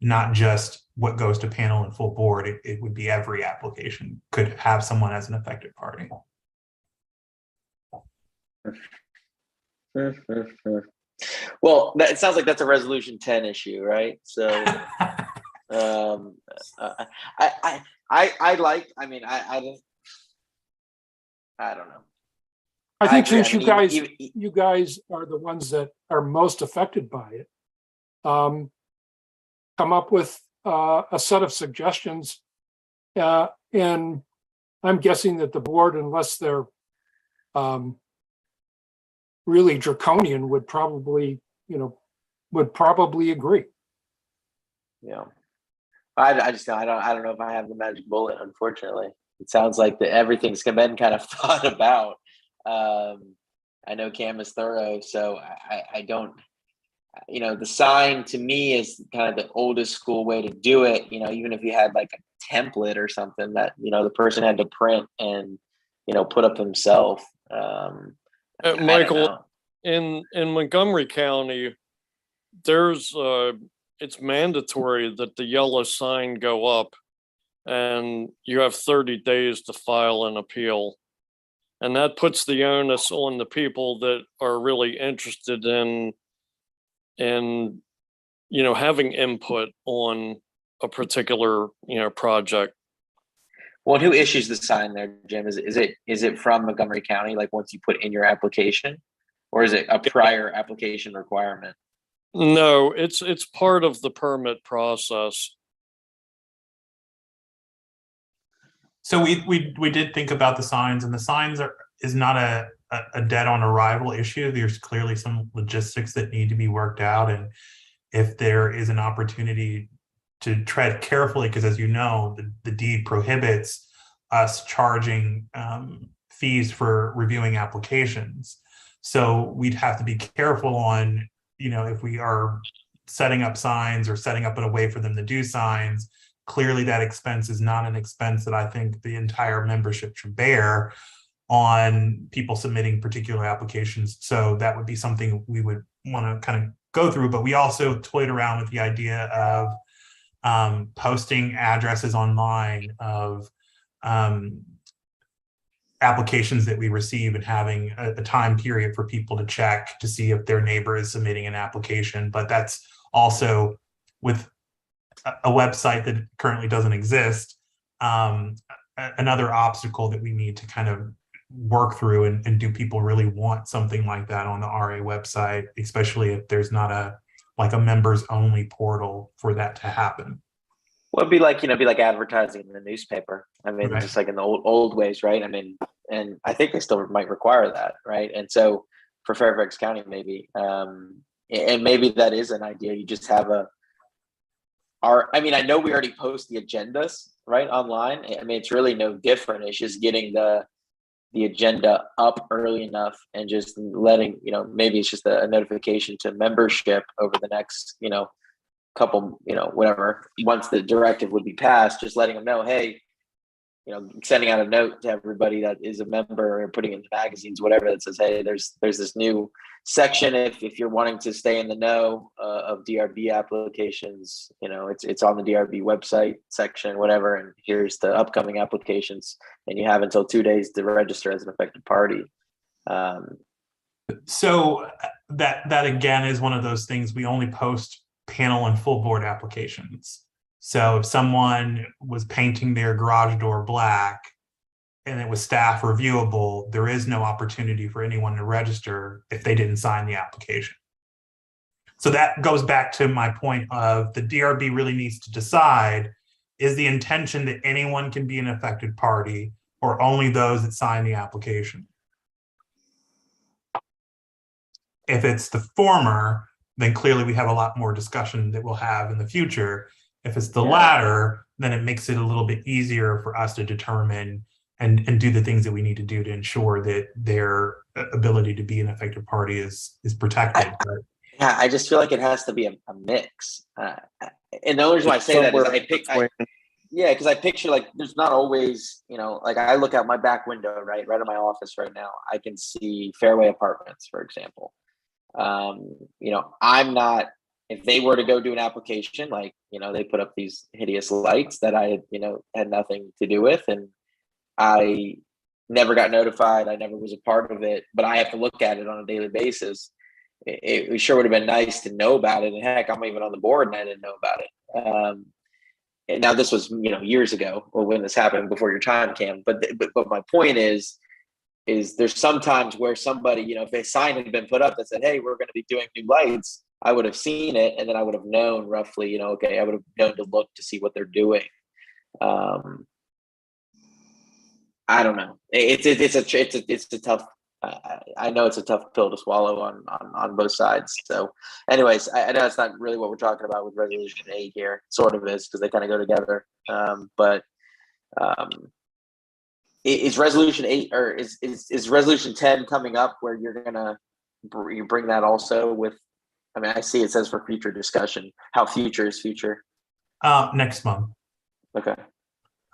not just what goes to panel and full board. It would be every application could have someone as an affected party. Well, it sounds like that's a resolution 10 issue, right? So I don't know. I think agree. since I mean, you guys are the ones that are most affected by it, come up with a set of suggestions. And I'm guessing that the board, unless they're really draconian, would probably agree. Yeah. I just I don't know if I have the magic bullet, unfortunately. It sounds like that everything's been kind of thought about. I know Cam is thorough, so I don't, the sign to me is kind of the oldest school way to do it. Even if you had like a template or something that, the person had to print and, put up himself. Michael, in Montgomery County, there's it's mandatory that the yellow sign go up, and you have 30 days to file an appeal. And that puts the onus on the people that are really interested in having input on a particular, project. Well, who issues the sign there, Jim? Is it from Montgomery County, like once you put in your application, or is it a prior application requirement? No, it's part of the permit process. So we did think about the signs, and the signs is not a dead on arrival issue. There's clearly some logistics that need to be worked out, and if there is an opportunity to tread carefully, because as you know, the deed prohibits us charging fees for reviewing applications. So we'd have to be careful on, if we are setting up signs or setting up in a way for them to do signs. Clearly that expense is not an expense that I think the entire membership should bear on people submitting particular applications. So that would be something we would want to kind of go through, but we also toyed around with the idea of posting addresses online of applications that we receive and having a time period for people to check to see if their neighbor is submitting an application. But that's also with a website that currently doesn't exist, another obstacle that we need to kind of work through. And do people really want something like that on the RA website, especially if there's not a members only portal for that to happen? Well, it'd be like advertising in the newspaper. I mean, Right. just like in the old ways, right? I mean, and I think they still might require that, right? And so for Fairfax County, maybe, and maybe that is an idea. You just have I mean, I know we already post the agendas, right, online. I mean, it's really no different. It's just getting the agenda up early enough and just letting, maybe it's just a notification to membership over the next, couple, whatever, once the directive would be passed, just letting them know, hey, sending out a note to everybody that is a member or putting in the magazines, whatever, that says, hey, there's this new section. If you're wanting to stay in the know of DRB applications, it's on the DRB website section, whatever, and here's the upcoming applications, and you have until 2 days to register as an affected party. So that again is one of those things. We only post panel and full board applications. So if someone was painting their garage door black and it was staff reviewable, there is no opportunity for anyone to register if they didn't sign the application. So that goes back to my point of the DRB really needs to decide, is the intention that anyone can be an affected party or only those that sign the application? If it's the former, then clearly we have a lot more discussion that we'll have in the future. If it's the latter, then it makes it a little bit easier for us to determine and do the things that we need to do to ensure that their ability to be an affected party is protected. Yeah, I just feel like it has to be a mix. And the only reason why I say that is because I picture like there's not always, like I look out my back window, right in my office right now, I can see Fairway Apartments, for example. I'm not, if they were to go do an application, like, they put up these hideous lights that I had nothing to do with, and I never got notified. I never was a part of it, but I have to look at it on a daily basis. It sure would have been nice to know about it. And heck, I'm even on the board and I didn't know about it. And now this was, years ago when this happened, before your time, Cam. But my point is, is there's sometimes where somebody, if a sign had been put up that said, hey, we're going to be doing new lights, I would have seen it, and then I would have known roughly, okay, I would have known to look to see what they're doing. I don't know. It's a tough. I know it's a tough pill to swallow on both sides. So, anyways, I know it's not really what we're talking about with Resolution 8 here. Sort of is, because they kind of go together. But is Resolution 8 or is Resolution 10 coming up where you're gonna bring that also with? I mean, I see it says for future discussion. How future is future? Next month. Okay.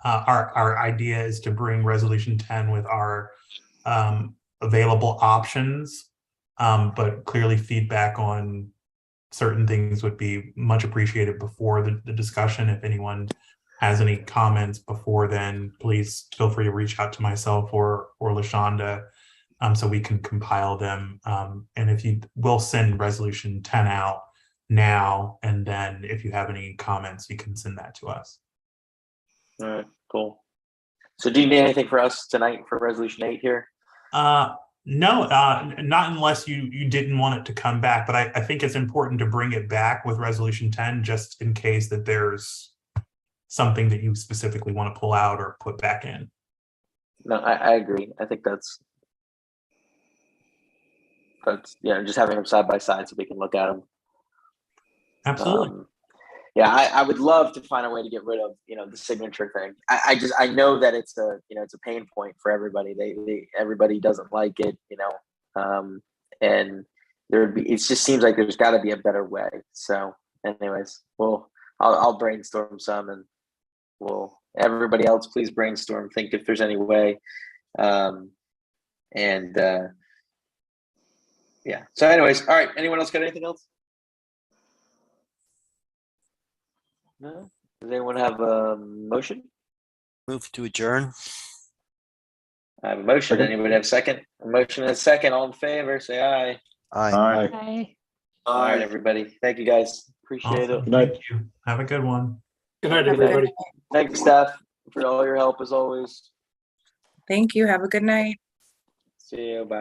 Our idea is to bring Resolution 10 with our available options, but clearly feedback on certain things would be much appreciated before the discussion. If anyone has any comments before then, please feel free to reach out to myself or LaShonda, so we can compile them. And if you will send Resolution 10 out now, and then if you have any comments, you can send that to us. All right, cool. So do you need anything for us tonight for Resolution 8 here? No, not unless you didn't want it to come back, but I think it's important to bring it back with Resolution 10, just in case that there's something that you specifically want to pull out or put back in. No, I agree. I think that's just having them side by side so we can look at them. Absolutely. Yeah, I would love to find a way to get rid of, the signature thing. I know that it's a pain point for everybody. Everybody doesn't like it, and it just seems like there's got to be a better way. So anyways, I'll brainstorm some, and everybody else, please brainstorm, think if there's any way. Yeah. So anyways, all right. Anyone else got anything else? No? Does anyone have a motion? Move to adjourn. I have a motion. Anybody have a second? A motion and a second. All in favor, say aye. Aye. Bye. All right, everybody. Thank you, guys. Appreciate Awesome. it. Thank you. Have a good one. Good night, everybody. Thank you, staff, for all your help as always. Thank you. Have a good night. See you. Bye.